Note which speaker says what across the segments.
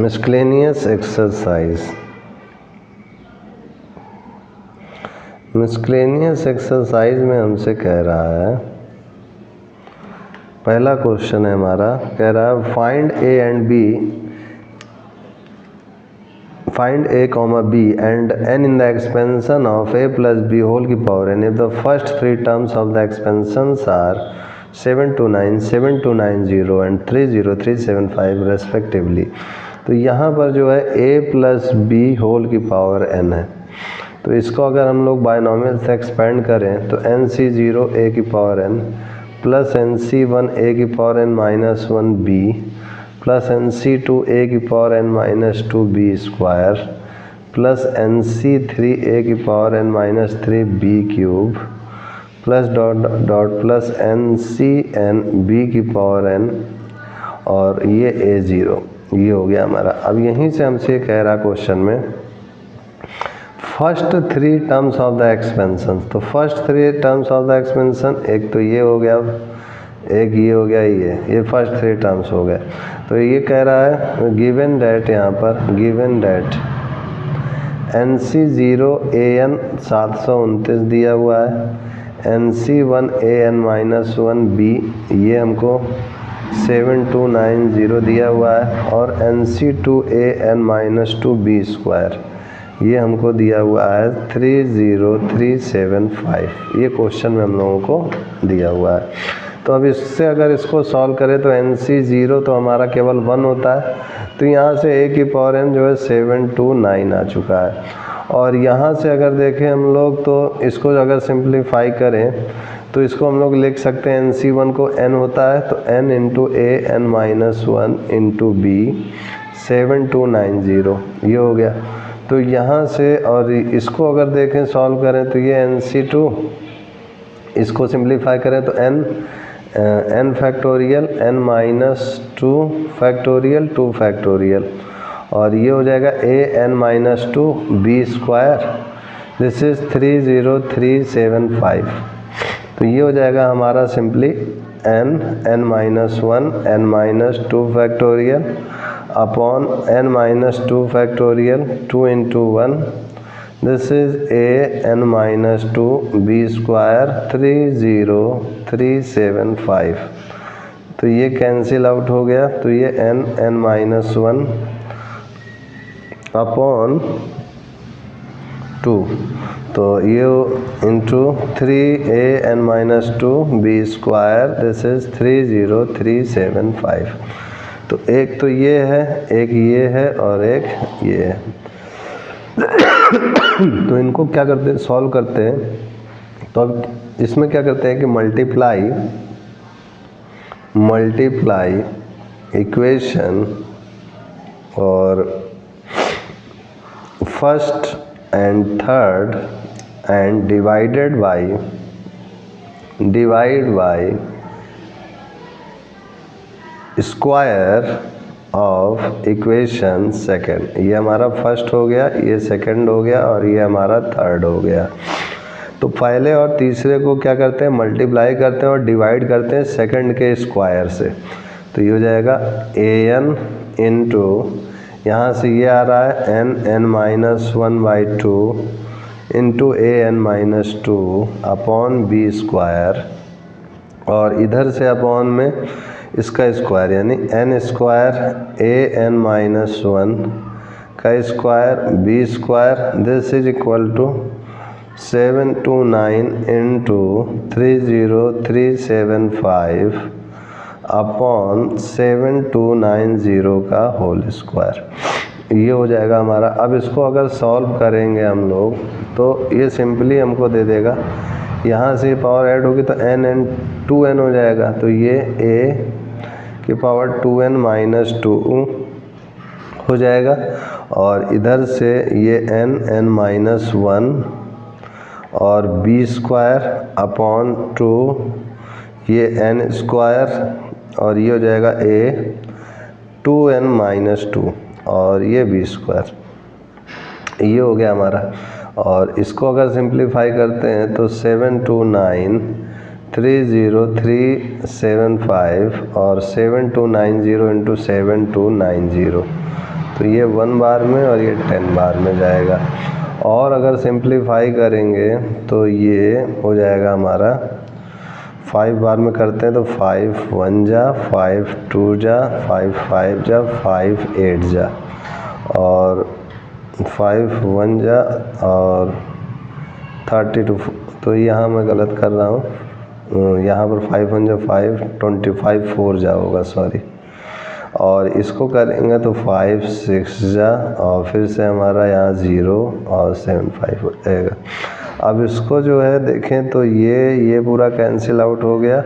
Speaker 1: मिसक्लेनियस exercise. मिसक्लेनियस exercise में हमसे कह रहा है, पहला क्वेश्चन है हमारा, कह रहा है find a and b, find a comma b and n in the expansion of a plus b whole की power n if the first three terms of the expansions are 729, 7290 and 30375 respectively। तो यहाँ पर जो है a plus B whole की power n है, तो इसको अगर हम लोग बायनॉमियल से एक्सपेंड करें तो एन सी जीरो ए की power n plus N C one A की power n minus one B plus N C two A की power n minus two B square plus N C three A की power n minus three B cube plus dot dot plus N C N B की power n और ये ए zero, ये हो गया हमारा। अब यहीं से हमसे कह रहा क्वेश्चन में first three terms of the expansion, तो first three terms of the expansion, एक तो ये हो गया, एक ये हो गया, ये फर्स्ट थ्री टर्म्स हो गए। तो ये कह रहा है गिवन डेट, यहाँ पर given date N C zero A N 729 दिया हुआ है, N C one A N minus one B ये हमको 7290 दिया हुआ है, और N C two A N minus two B square ये हमको दिया हुआ है 30375। ये क्वेश्चन में हम लोगों को दिया हुआ है। तो अब इससे अगर इसको सॉल्व करें तो एन सी ज़ीरो तो हमारा केवल 1 होता है, तो यहाँ से ए की पावर n जो है 729 आ चुका है। और यहाँ से अगर देखें हम लोग तो इसको अगर सिंप्लीफाई करें तो इसको हम लोग लिख सकते हैं एन सी वन को n होता है तो n into A N minus one into B 7290 ये हो गया। तो यहाँ से और इसको अगर देखें सॉल्व करें तो ये एन सी टू, इसको सिंप्लीफाई करें तो n factorial n minus two factorial 2 factorial, और ये हो जाएगा a n minus two B square, this is 30375। तो ये हो जाएगा हमारा simply n minus one n minus two factorial upon n minus two factorial 2 into 1, this is a n minus two B square 30375। तो ये कैंसिल आउट हो गया, तो ये n माइनस वन अपॉन 2, तो ये into 3a n minus two B square, this is 30375। तो एक तो ये है, एक ये है और एक ये है। तो इनको क्या करते हैं, सॉल्व करते हैं। तो अब इसमें क्या करते हैं कि मल्टीप्लाई इक्वेशन और first and third and divide by square of equation second. ये हमारा फर्स्ट हो गया, ये सेकंड हो गया और ये हमारा थर्ड हो गया। तो पहले और तीसरे को क्या करते हैं, मल्टीप्लाई करते हैं और डिवाइड करते हैं सेकंड के स्क्वायर से। तो ये हो जाएगा ए एन इंटू, यहाँ से ये आ रहा है n minus one by two into A N minus two upon b square, और इधर से अपॉन में इसका स्क्वायर यानी n square a N minus one का square b square, this is equal to 729 into 30375 upon 7290 का होल स्क्वायर। ये हो जाएगा हमारा। अब इसको अगर सॉल्व करेंगे हम लोग तो ये सिंपली हमको दे देगा, यहाँ से पावर ऐड होगी तो n 2n हो जाएगा, तो ये a की पावर 2n माइनस 2 हो जाएगा, और इधर से ये n माइनस 1 और b स्क्वायर अपॉन 2 ये n स्क्वायर, और ये हो जाएगा a 2n माइनस 2 और ये b स्क्वायर, ये हो गया हमारा। और इसको अगर सिंप्लीफाई करते हैं तो 729 30375 और 7290 इंटू 7290, तो ये 1 बार में और ये 10 बार में जाएगा। और अगर सिंप्लीफाई करेंगे तो ये हो जाएगा हमारा 5 बार में करते हैं तो 5 1 जा, 5 2 जा, 5 5 जा, 5 8 जा, और 5 1 जा और 32। तो यहाँ मैं गलत कर रहा हूँ, यहाँ पर 5 1 जा 5, 25 4 जा होगा, सॉरी। और इसको करेंगे तो 5 6 जा और फिर से हमारा यहाँ 0 और 7 5 हो जाएगा। अब इसको जो है देखें तो ये पूरा कैंसिल आउट हो गया,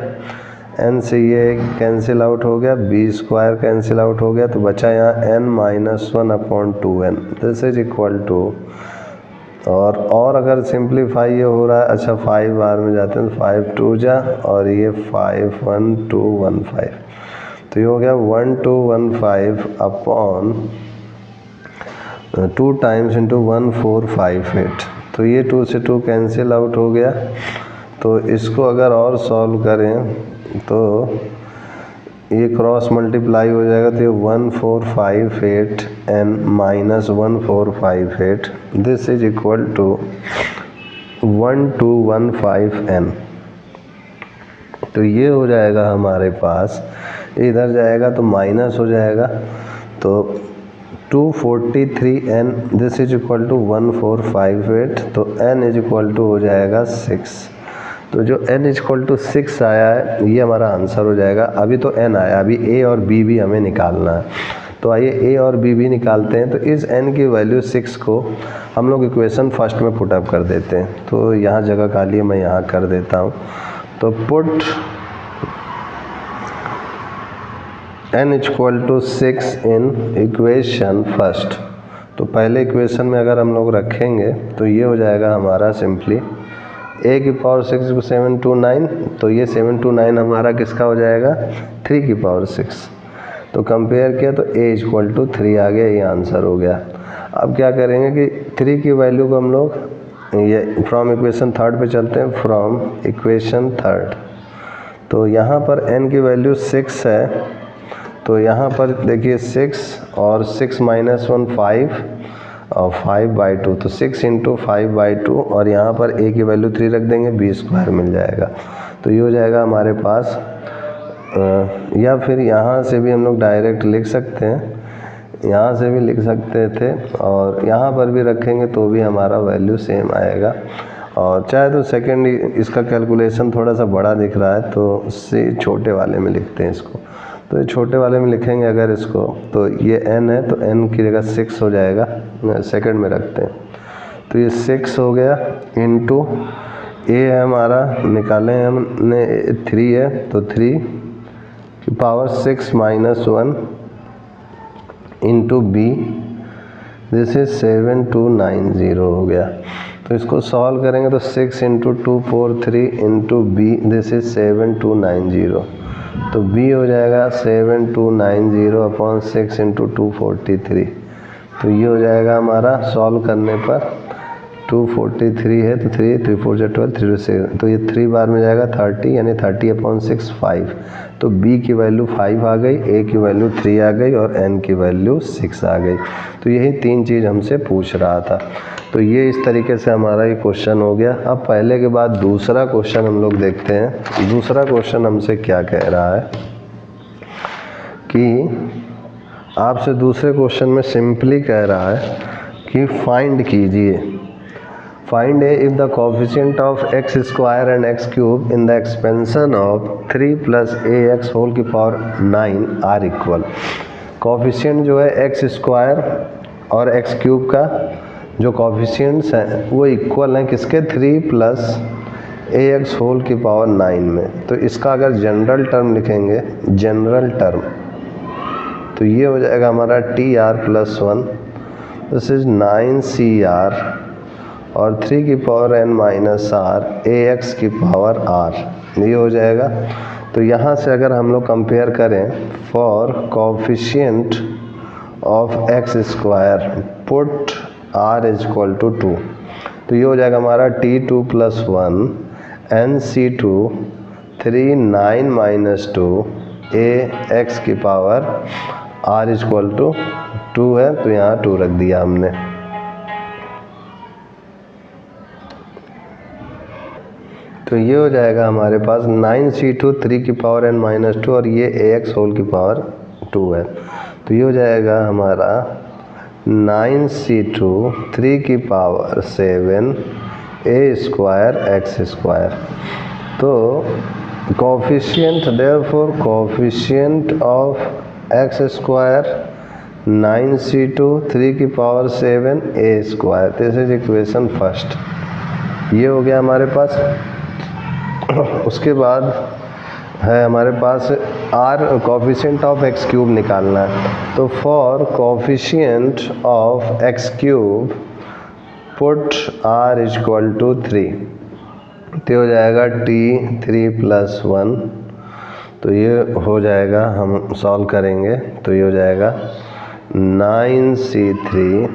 Speaker 1: n से ये कैंसिल आउट हो गया, b स्क्वायर कैंसिल आउट हो गया, तो बचा यहाँ n-1/2n, this is equal to. और अगर सिंप्लीफाई ये हो रहा है, अच्छा 5 बार में जाते हैं तो 5 2 जा और ये 5 1 2 1 5, तो ये हो गया 1 2 1 5 अपॉन 2 टाइम्स इंटू 1 4 5 8। तो ये 2 से 2 कैंसिल आउट हो गया। तो इसको अगर और सॉल्व करें तो ये क्रॉस मल्टीप्लाई हो जाएगा, तो ये 1458 n minus 1458, this is equal to 1215 n। तो ये हो जाएगा हमारे पास, इधर जाएगा तो माइनस हो जाएगा, तो 243 n, this is equal to 1458, तो n इज इक्वल टू हो जाएगा 6। तो जो n इज इक्वल टू 6 आया है ये हमारा आंसर हो जाएगा। अभी तो n आया, अभी a और b भी हमें निकालना है, तो आइए a और b भी निकालते हैं। तो इस n की वैल्यू 6 को हम लोग इक्वेशन फर्स्ट में पुट अप कर देते हैं। तो यहाँ जगह खाली है, मैं यहाँ कर देता हूँ। तो put n equal to 6 in equation first. तो पहले इक्वेशन में अगर हम लोग रखेंगे तो ये हो जाएगा हमारा सिंपली a की पावर 6 को 7 2 9, तो ये 7 2 9 हमारा किसका हो जाएगा, 3 की पावर 6। तो कंपेयर किया तो a इक्वल टू 3 आ गया, ये आंसर हो गया। अब क्या करेंगे कि 3 की वैल्यू को हम लोग ये फ्रॉम इक्वेशन थर्ड पे चलते हैं, फ्रॉम इक्वेशन थर्ड। तो यहाँ पर n की वैल्यू 6 है, तो यहाँ पर देखिए 6 और 6 माइनस 1 5 और 5/2, तो 6 इंटू 5/2, और यहाँ पर a की वैल्यू 3 रख देंगे, b स्क्वायर मिल जाएगा। तो ये हो जाएगा हमारे पास, या फिर यहाँ से भी हम लोग डायरेक्ट लिख सकते हैं, यहाँ से भी लिख सकते थे, और यहाँ पर भी रखेंगे तो भी हमारा वैल्यू सेम आएगा। और चाहे तो सेकंड, इसका कैलकुलेशन थोड़ा सा बड़ा दिख रहा है तो उससे छोटे वाले में लिखते हैं इसको। तो ये छोटे वाले में लिखेंगे अगर इसको, तो ये n है तो n की जगह 6 हो जाएगा, सेकंड में रखते हैं। तो ये 6 हो गया इंटू a है हमारा, निकाले हैं हमने 3 है, तो 3 की power 6 minus 1 into b, this is 7290 हो गया। तो इसको सॉल्व करेंगे तो 6 into 243 into b, this is 7290, तो b हो जाएगा 7290 अपॉन 6 इंटू 243। तो ये हो जाएगा हमारा सॉल्व करने पर 243 है तो 3 3 4 जा 12 3 से, तो ये 3 बार में जाएगा 30, यानी 30 अपॉन 6 5। तो b की वैल्यू 5 आ गई, a की वैल्यू 3 आ गई और n की वैल्यू 6 आ गई। तो यही 3 चीज़ हमसे पूछ रहा था। तो ये इस तरीके से हमारा ये क्वेश्चन हो गया। अब पहले के बाद दूसरा क्वेश्चन हम लोग देखते हैं। दूसरा क्वेश्चन हमसे क्या कह रहा है कि आपसे दूसरे क्वेश्चन में सिंपली कह रहा है कि फाइंड कीजिए, find if the coefficient of x square and x cube in the expansion of 3 plus a x whole की पावर 9 आर इक्वल। कोएफिशिएंट जो है एक्स स्क्वायर और एक्स क्यूब का जो कोएफिशिएंट्स हैं वो इक्वल हैं किसके, 3 प्लस ए एक्स होल की पावर 9 में। तो इसका अगर जनरल टर्म लिखेंगे, जनरल टर्म, तो ये हो जाएगा हमारा t r plus 1, this is 9CR और 3 की power n minus r a x की पावर r, ये हो जाएगा। तो यहाँ से अगर हम लोग कंपेयर करें for coefficient of x square put r is equal to 2, तो ये हो जाएगा हमारा t2 plus 1 nc2 3 9 minus 2 a x की power r is equal to 2 है तो यहाँ 2 रख दिया हमने। तो ये हो जाएगा हमारे पास 9c2 3 की पावर n माइनस 2 और ये ax होल की पावर 2 है। तो ये हो जाएगा हमारा 9c2 3 की power 7 a square x square. तो coefficient therefore coefficient of x square 9c2 3 की power 7 a square. This is equation first. ये हो गया हमारे पास। उसके बाद है हमारे पास r coefficient of x cube निकालना है। तो for coefficient of x cube put r is equal to 3। तो हो जाएगा t 3 + 1। तो ये हो जाएगा, हम सॉल्व करेंगे तो ये हो जाएगा 9c3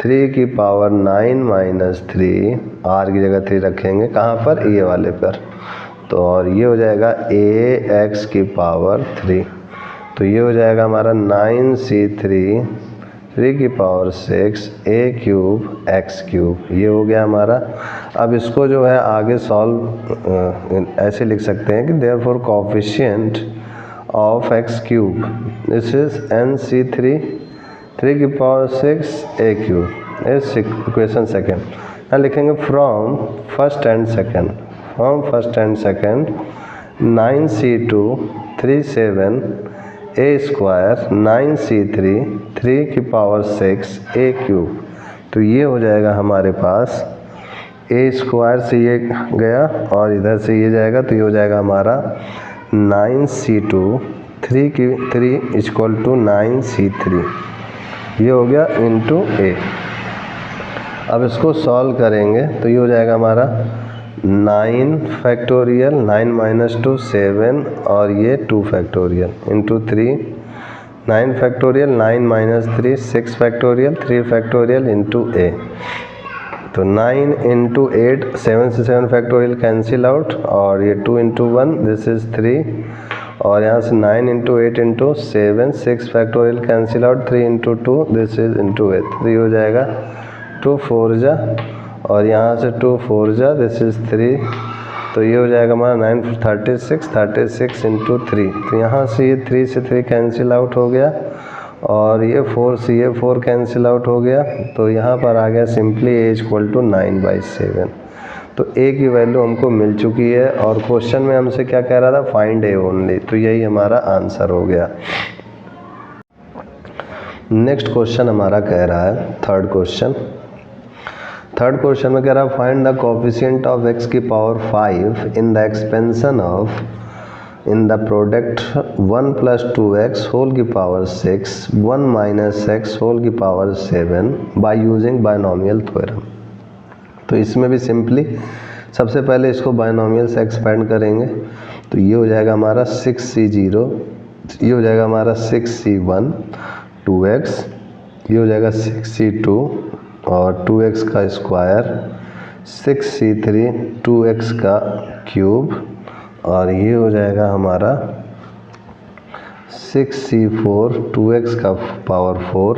Speaker 1: 3 की पावर 9 माइनस 3, r की जगह 3 रखेंगे कहाँ पर, ये वाले पर। तो और ये हो जाएगा ax की पावर 3। तो ये हो जाएगा हमारा 9c3 3 की power 6 a cube x cube. ये हो गया हमारा। अब इसको जो है आगे सॉल्व ऐसे लिख सकते हैं कि therefore coefficient of x cube this is nc3 3 की पावर 6 a क्यूब इस इक्वेशन सेकेंड। यहाँ लिखेंगे from first and second. From first and second 9c2 3 7 a square 9c3 3 की पावर 6 a क्यूब। तो ये हो जाएगा हमारे पास a स्क्वायर से ये गया और इधर से ये जाएगा। तो ये हो जाएगा हमारा 9c2 3 इक्वल टू 9c3। ये हो गया इंटू a। अब इसको सॉल्व करेंगे तो ये हो जाएगा हमारा 9 फैक्टोरियल 9 माइनस 2 7 और ये 2 factorial into 3 9 factorial 9 minus 3 6 factorial 3 factorial into a। तो 9 इंटू 8 7 से 7 फैक्टोरियल कैंसिल आउट और ये 2 इंटू 1 दिस इज 3 और यहाँ से 9 into 8 into 7 6 factorial cancel out 3 into 2 this is into 8। 3 हो जाएगा 2 4 जा और यहाँ से 2 4 जा दिस इज 3। तो ये हो जाएगा हमारा 9 36 इंटू 3। तो यहाँ से ये 3 से 3 कैंसिल आउट हो गया और ये 4 से ये 4 कैंसिल आउट हो गया। तो यहाँ पर आ गया सिंपली a इक्वल टू 9/7। तो a की वैल्यू हमको मिल चुकी है और क्वेश्चन में हमसे क्या कह रहा था, फाइंड a ओनली। तो यही हमारा आंसर हो गया। नेक्स्ट क्वेश्चन हमारा कह रहा है थर्ड क्वेश्चन में कह रहा है find the coefficient of x की power 5 in the expansion of in the product 1 + 2x whole की पावर 6 1 माइनस x होल की power 7 by using binomial theorem. तो इसमें भी सिंपली सबसे पहले इसको बायनोमियल से एक्सपेंड करेंगे। तो ये हो जाएगा हमारा 6c0, ये हो जाएगा हमारा 6c1 2x, ये हो जाएगा 6c2 और 2x का स्क्वायर 6c3 2x का क्यूब और ये हो जाएगा हमारा 6c4 2x का पावर 4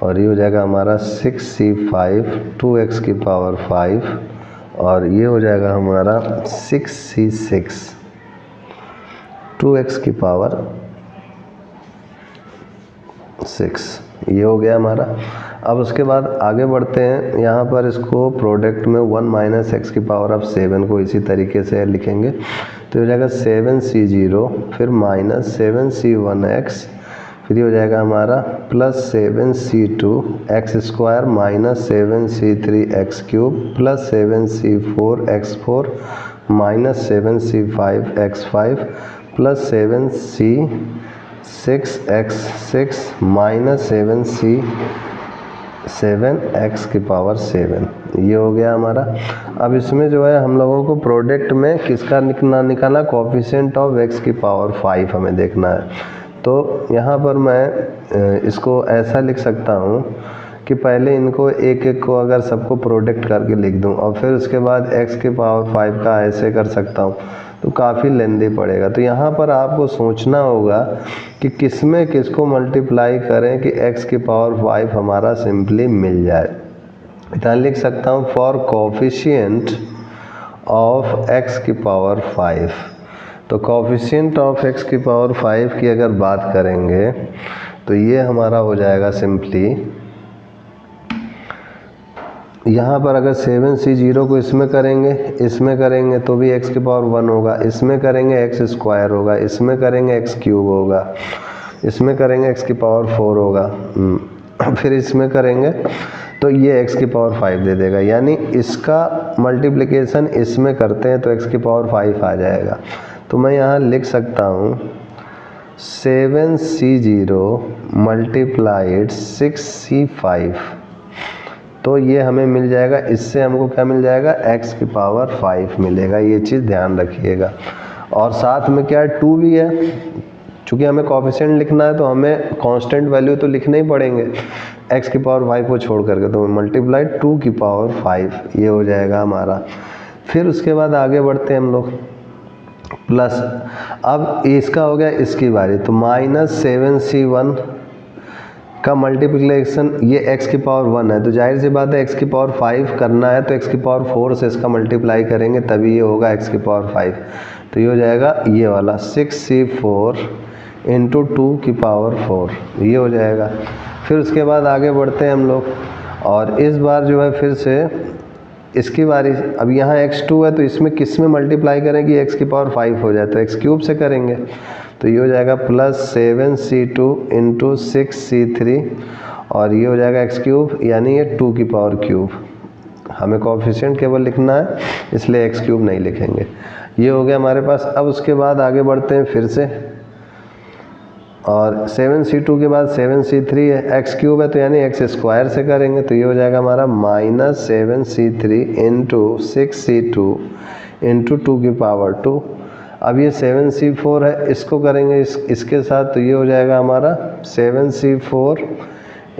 Speaker 1: और ये हो जाएगा हमारा 6c5 2x की पावर 5 और ये हो जाएगा हमारा 6c6 2x की पावर 6। ये हो गया हमारा। अब उसके बाद आगे बढ़ते हैं। यहाँ पर इसको प्रोडक्ट में 1 माइनस एक्स की पावर ऑफ 7 को इसी तरीके से लिखेंगे। तो हो जाएगा 7c0 फिर माइनस 7c1x फिर ये हो जाएगा हमारा plus 7c2 x square minus 7c3 x cube plus 7c4 x 4 minus 7c5 x 5 plus 7c6 x 6 minus 7c7 x की पावर 7। ये हो गया हमारा। अब इसमें जो है हम लोगों को प्रोडक्ट में किसका निकालना, कोफिशिएंट ऑफ एक्स की पावर 5 हमें देखना है। तो यहाँ पर मैं इसको ऐसा लिख सकता हूँ कि पहले इनको एक एक को अगर सबको प्रोडक्ट करके लिख दूं और फिर उसके बाद x की पावर 5 का ऐसे कर सकता हूं, तो काफ़ी लेंदी पड़ेगा। तो यहाँ पर आपको सोचना होगा कि किस में किसको मल्टीप्लाई करें कि x की पावर 5 हमारा सिंपली मिल जाए। इतना लिख सकता हूँ, फॉर कोफिशिएंट ऑफ x की पावर 5। तो कोफिशिएंट ऑफ x की पावर 5 की अगर बात करेंगे तो ये हमारा हो जाएगा सिंपली, यहाँ पर अगर 7c0 को इसमें करेंगे तो भी x की पावर 1 होगा, इसमें करेंगे x स्क्वायर होगा, इसमें करेंगे x क्यूब होगा, इसमें करेंगे x की पावर 4 होगा, फिर इसमें करेंगे तो ये x की पावर 5 दे देगा। यानी इसका मल्टीप्लिकेशन इसमें करते हैं तो x की पावर 5 आ जाएगा। तो मैं यहाँ लिख सकता हूँ 7c0 मल्टीप्लाइड 6c5, तो ये हमें मिल जाएगा। इससे हमको क्या मिल जाएगा, x की पावर 5 मिलेगा। ये चीज़ ध्यान रखिएगा। और साथ में क्या है, 2 भी है। चूँकि हमें कोफिशिएंट लिखना है तो हमें कांस्टेंट वैल्यू तो लिखने ही पड़ेंगे x की पावर 5 को छोड़ करके, तो मल्टीप्लाइड 2 की पावर 5 ये हो जाएगा हमारा। फिर उसके बाद आगे बढ़ते हैं हम लोग, प्लस अब इसका हो गया इसकी बारी, तो -7c1 का मल्टीप्लिकेशन, ये x की पावर 1 है तो जाहिर सी बात है x की पावर 5 करना है तो x की पावर 4 से इसका मल्टीप्लाई करेंगे तभी ये होगा x की पावर 5। तो ये हो जाएगा ये वाला 6c4 इंटू 2 की पावर 4, ये हो जाएगा। फिर उसके बाद आगे बढ़ते हैं हम लोग, और इस बार जो है फिर से इसकी बारी। अब यहाँ x2 है तो इसमें किस में मल्टीप्लाई करें कि x की पावर 5 हो जाए, तो x क्यूब से करेंगे तो ये हो जाएगा +7c2 इंटू 6c3, और ये हो जाएगा x क्यूब, यानी ये 2 की पावर क्यूब। हमें कोफिशिएंट केवल लिखना है इसलिए x क्यूब नहीं लिखेंगे। ये हो गया हमारे पास। अब उसके बाद आगे बढ़ते हैं फिर से, और 7c2 के बाद 7c3 है, x क्यूब है तो यानी x स्क्वायर से करेंगे तो ये हो जाएगा हमारा -7c3 इंटू 6c2 इंटू 2 की पावर 2। अब ये 7c4 है, इसको करेंगे इसके साथ तो ये हो जाएगा हमारा 7c4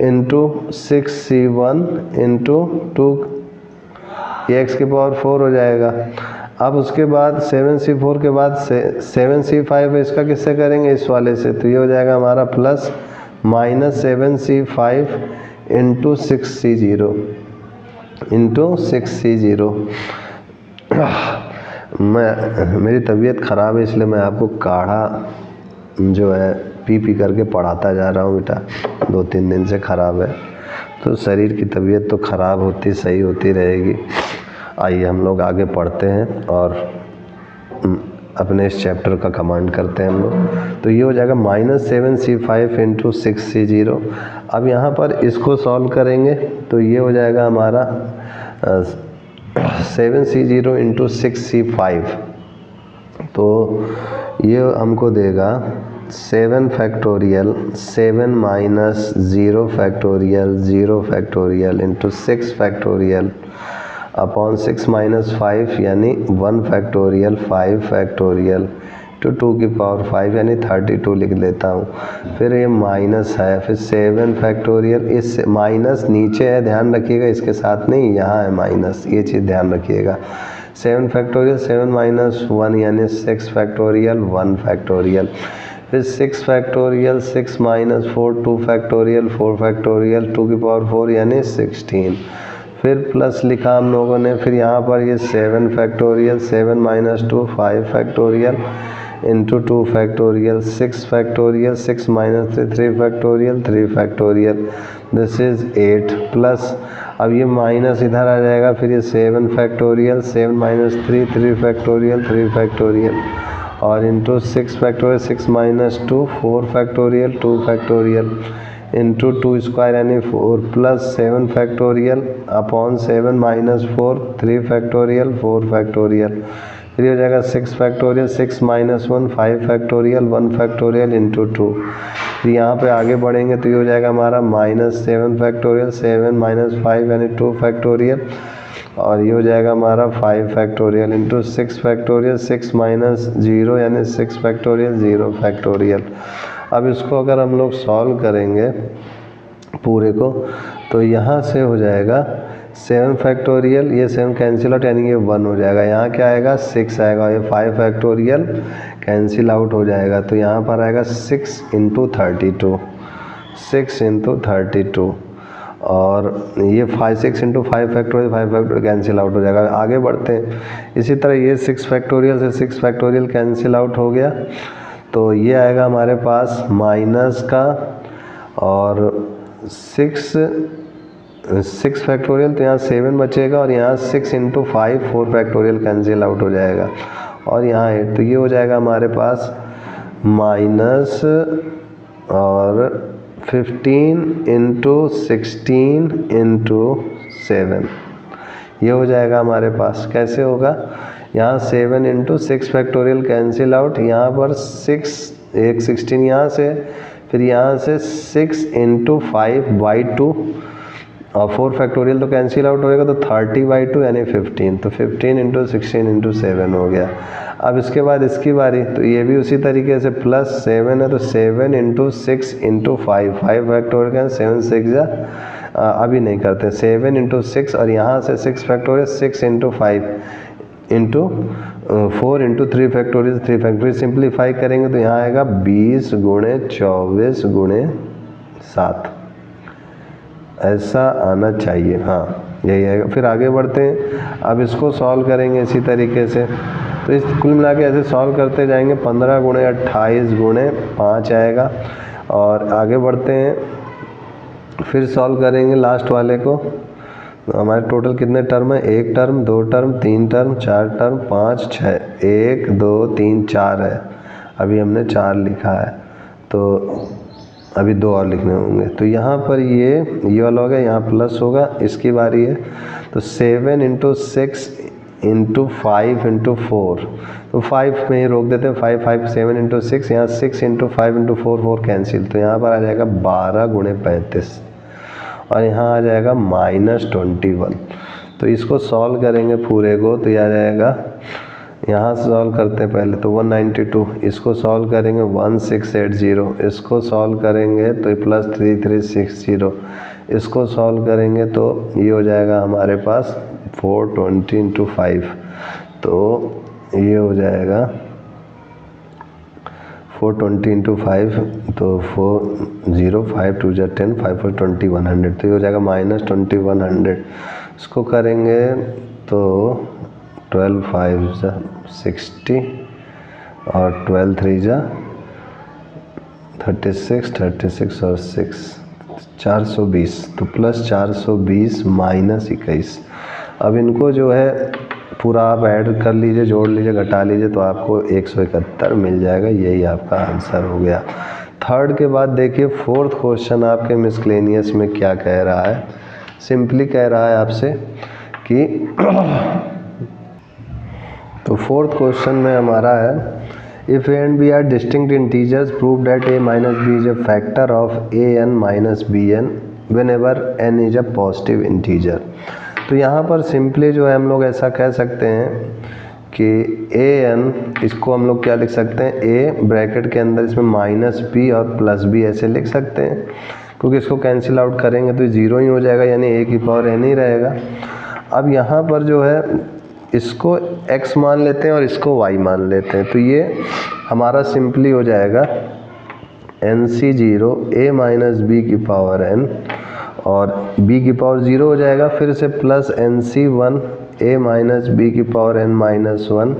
Speaker 1: इंटू 6c1 इंटू 2, ये x की पावर 4 हो जाएगा। अब उसके बाद 7c4 के बाद 7c5 है, इसका किससे करेंगे, इस वाले से, तो ये हो जाएगा हमारा plus -7c5 into 6c0 into 6c0। मेरी तबीयत ख़राब है इसलिए मैं आपको काढ़ा जो है पी करके पढ़ाता जा रहा हूँ बेटा, 2-3 दिन से ख़राब है तो शरीर की तबीयत तो ख़राब होती सही होती रहेगी। आइए हम लोग आगे पढ़ते हैं और अपने इस चैप्टर का कमांड करते हैं हम लोग। तो ये हो जाएगा -7c5 इंटू 6c0। अब यहाँ पर इसको सॉल्व करेंगे तो ये हो जाएगा हमारा 7c0 इंटू 6c5, तो ये हमको देगा 7 factorial 7 minus 0 factorial 0 factorial into 6 factorial upon 6 minus 5 यानी 1 फैक्टोरियल 5 फैक्टोरियल टू 2 की पावर 5 यानी 32 लिख लेता हूँ। फिर ये माइनस है, फिर 7 फैक्टोरियल, इस माइनस नीचे है ध्यान रखिएगा, इसके साथ नहीं, यहाँ है माइनस, ये चीज़ ध्यान रखिएगा। 7 फैक्टोरियल 7 माइनस 1 यानी 6 फैक्टोरियल 1 फैक्टोरियल, फिर 6 फैक्टोरियल 6 माइनस 4 2 फैक्टोरियल 4 फैक्टोरियल 2 की पावर 4 यानी 16, फिर प्लस लिखा हम लोगों ने। फिर यहाँ पर ये 7 factorial 7 minus 2 5 factorial into 2 factorial 6 factorial 6 minus 3 factorial 3 factorial, this is 8 plus, अब ये माइनस इधर आ जाएगा, फिर ये 7 फैक्टोरियल 7 माइनस 3 3 फैक्टोरियल 3 फैक्टोरियल और into 6 factorial 6 minus 2 4 factorial 2 factorial into 2 square यानी 4 plus 7 factorial upon 7 minus 4 3 factorial 4 factorial, फिर हो जाएगा 6 factorial 6 minus 1 5 factorial 1 factorial into 2। फिर यहाँ पे आगे बढ़ेंगे तो ये हो जाएगा हमारा -7 फैक्टोरियल 7 माइनस 5 यानी 2 फैक्टोरियल, और ये हो जाएगा हमारा 5 फैक्टोरियल इंटू 6 फैक्टोरियल 6 माइनस 0 यानी 6 फैक्टोरियल 0 फैक्टोरियल। अब इसको अगर हम लोग सॉल्व करेंगे पूरे को तो यहाँ से हो जाएगा 7 फैक्टोरियल, ये 7 कैंसिल आउट यानी ये 1 हो जाएगा। यहाँ क्या आएगा 6 आएगा, ये 5 फैक्टोरियल कैंसिल आउट हो जाएगा। तो यहाँ पर आएगा 6 × 32, 6 × 32 और ये 6 × 5 फैक्टोरियल, 5 फैक्टोरियल कैंसिल आउट हो जाएगा। आगे बढ़ते हैं। इसी तरह ये 6 फैक्टोरियल से 6 फैक्टोरियल कैंसिल आउट हो गया। तो ये आएगा हमारे पास माइनस का और 6 फैक्टोरियल, तो यहाँ 7 बचेगा और यहाँ 6 × 5 4 फैक्टोरियल कैंसिल आउट हो जाएगा और यहाँ 8। तो ये हो जाएगा हमारे पास माइनस और 15 × 16 × 7, ये हो जाएगा हमारे पास। कैसे होगा, यहाँ 7 × 6 फैक्टोरियल कैंसिल आउट, यहाँ पर 16 यहाँ से, फिर यहाँ से 6 × 5/2 और 4 फैक्टोरियल तो कैंसिल आउट होएगा, तो 30/2 यानी 15, तो 15 × 16 × 7 हो गया। अब इसके बाद इसकी बारी, तो ये भी उसी तरीके से प्लस 7 है, तो 7 × 6 × 5, 5 फैक्टोरियल का 7 6 जा, अभी नहीं करते, 7 × 6 और यहाँ से 6 फैक्टोरियल 6 × 5 × 4 × 3 फैक्टोरियल, 3 फैक्टोरियल सिंप्लीफाई करेंगे तो यहाँ आएगा 20 × 24 × 7, ऐसा आना चाहिए। हाँ यही आएगा। फिर आगे बढ़ते हैं। अब इसको सॉल्व करेंगे इसी तरीके से, तो इस कुल मिला के ऐसे सॉल्व करते जाएंगे। 15 × 28 × 5 आएगा और आगे बढ़ते हैं। फिर सॉल्व करेंगे लास्ट वाले को। हमारे टोटल कितने टर्म है, 1 टर्म, 2 टर्म, 3 टर्म, 4 टर्म, 5 6, 1 2 3 4 है। अभी हमने 4 लिखा है, तो अभी 2 और लिखने होंगे। तो यहाँ पर ये वाला होगा, यहाँ प्लस होगा, इसकी बारी है। तो 7 × 6 × 5 × 4, तो 5 में ही रोक देते हैं। 5 5 7 × 6, यहाँ 6 × 5 × 4 4 कैंसिल, तो यहाँ पर आ जाएगा 12 × 35 और यहाँ आ जाएगा -21। तो इसको सॉल्व करेंगे पूरे को, तो यह आ जाएगा, यहाँ से सॉल्व करते हैं पहले, तो 192, इसको सॉल्व करेंगे 1680, इसको सॉल्व करेंगे तो प्लस 3360, इसको सॉल्व करेंगे तो ये हो जाएगा हमारे पास 420 × 5, तो ये हो जाएगा 420 × 5, तो 40 5 2 10 5 4 2100, तो ये हो जाएगा -2100। इसको करेंगे तो 12 5 60 और 12 3 36 और 6 420, तो प्लस 420 -21। अब इनको जो है पूरा आप ऐड कर लीजिए, जोड़ लीजिए, घटा लीजिए, तो आपको 171 मिल जाएगा। यही आपका आंसर हो गया। थर्ड के बाद देखिए फोर्थ क्वेश्चन आपके मिसलेनियस में क्या कह रहा है। सिंपली कह रहा है आपसे कि तो फोर्थ क्वेश्चन में हमारा है, if a and b are distinct integers prove that a minus b is a factor of an minus bn whenever n is a positive integer। तो यहाँ पर सिंपली जो है हम लोग ऐसा कह सकते हैं कि an, इसको हम लोग क्या लिख सकते हैं, a ब्रैकेट के अंदर इसमें -b और +b ऐसे लिख सकते हैं, क्योंकि इसको कैंसिल आउट करेंगे तो 0 ही हो जाएगा, यानी a की पावर n ही रहेगा। अब यहाँ पर जो है इसको x मान लेते हैं और इसको y मान लेते हैं, तो ये हमारा सिंपली हो जाएगा NC0 a minus b की पावर n और b की पावर 0 हो जाएगा, फिर से plus NC1 a minus b की power n minus 1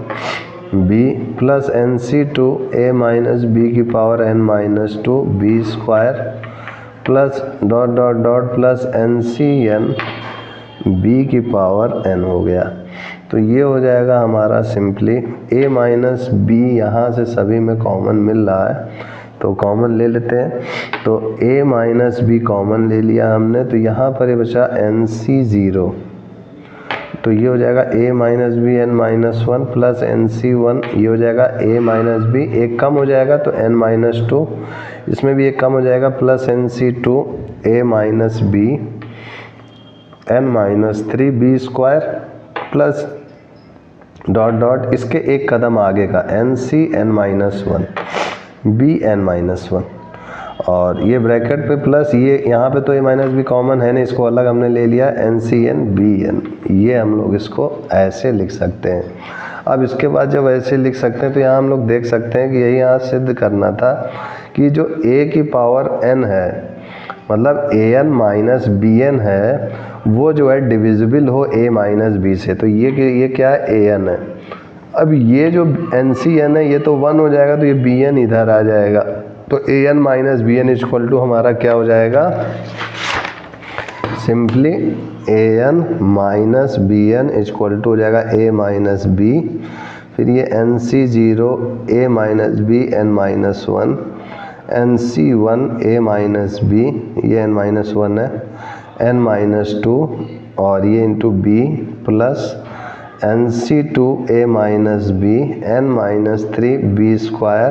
Speaker 1: b plus NC2 a minus b की power n minus 2 b square plus dot dot dot plus NCn b की पावर n हो गया। तो ये हो जाएगा हमारा सिंपली a माइनस बी, यहाँ से सभी में कॉमन मिल रहा है तो कॉमन ले लेते हैं। तो a माइनस बी कॉमन ले लिया हमने, तो यहाँ पर ये बचा NC0, तो ये हो जाएगा a minus b n minus 1 plus NC1, ये हो जाएगा a माइनस बी, एक कम हो जाएगा तो n माइनस 2, इसमें भी एक कम हो जाएगा plus NC2 a minus b n minus 3 b square plus dot dot इसके एक कदम आगे का NC n minus 1 b n minus 1 और ये ब्रैकेट पे प्लस ये यहाँ पे तो ए माइनस बी कॉमन है नहीं, इसको अलग हमने ले लिया NCN ये हम लोग इसको ऐसे लिख सकते हैं। अब इसके बाद जब ऐसे लिख सकते हैं तो यहाँ हम लोग देख सकते हैं कि यही यहाँ सिद्ध करना था कि जो a की पावर n है मतलब an माइनस bn है वो जो है डिविजिबल हो a माइनस b से, तो ये क्या है an है। अब ये जो NCN है ये तो 1 हो जाएगा तो ये bn इधर आ जाएगा, तो an minus bn equal to हमारा क्या हो जाएगा, simply an minus bn equal to हो जाएगा a माइनस b, फिर ये NC0 a minus b n minus 1, NC1 a minus b ये n माइनस 1 है, n माइनस 2 और ये into b plus NC2 a minus b n minus 3 b square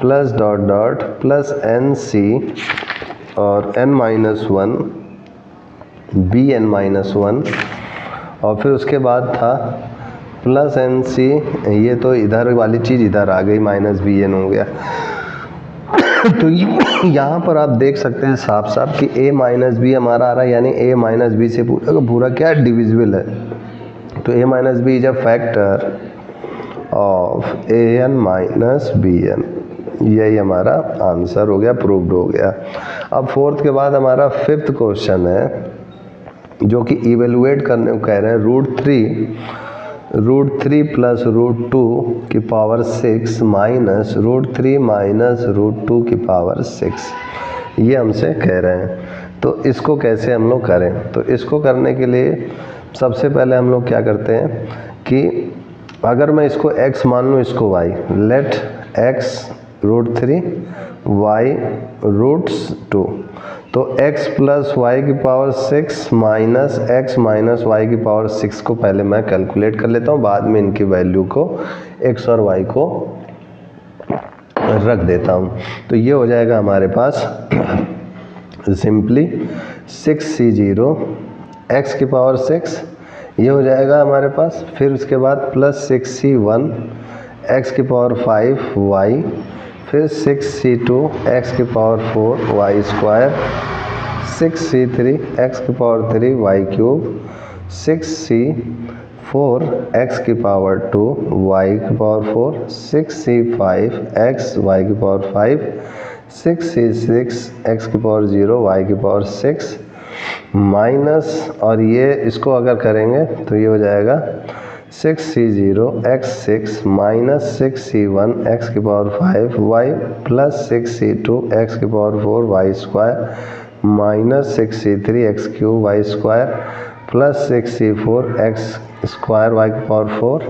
Speaker 1: plus dot dot plus NC और n minus 1 b n minus 1 और फिर उसके बाद था प्लस NC, ये तो इधर वाली चीज़ इधर आ गई माइनस bn हो गया। तो यहाँ पर आप देख सकते हैं साफ साफ कि a माइनस बी हमारा आ रहा है, यानी a माइनस बी से पूरा का पूरा क्या डिविजिबल है, तो a minus b is a factor of an minus bn, यही हमारा आंसर हो गया, प्रूव्ड हो गया। अब फोर्थ के बाद हमारा फिफ्थ क्वेश्चन है जो कि इवेलुएट करने को कह रहे हैं रूट थ्री प्लस √2 की पावर 6 माइनस √3 माइनस √2 की पावर 6, ये हमसे कह रहे हैं। तो इसको कैसे हम लोग करें, तो इसको करने के लिए सबसे पहले हम लोग क्या करते हैं कि अगर मैं इसको x मान लूँ इसको y, लेट x √3 y √2, तो x प्लस वाई की power 6 minus x minus y की पावर 6 को पहले मैं कैलकुलेट कर लेता हूँ, बाद में इनकी वैल्यू को x और y को रख देता हूँ। तो ये हो जाएगा हमारे पास सिंपली 6c0 x की पावर 6, ये हो जाएगा हमारे पास, फिर उसके बाद प्लस 6c1 x की पावर 5 y, फिर 6c2 x की power 4 y square, 6c3 x की power 3 y cube, 6c4 x की पावर 2 y की पावर 4, 6c5 x y की पावर 5, 6c6 x की पावर 0 y की पावर 6 माइनस, और ये इसको अगर करेंगे तो ये हो जाएगा 6c0 x6 minus 6c1 x की power 5 y plus 6c2 x की power 4 y square minus 6c3 x cube y square plus 6c4 x square y की power 4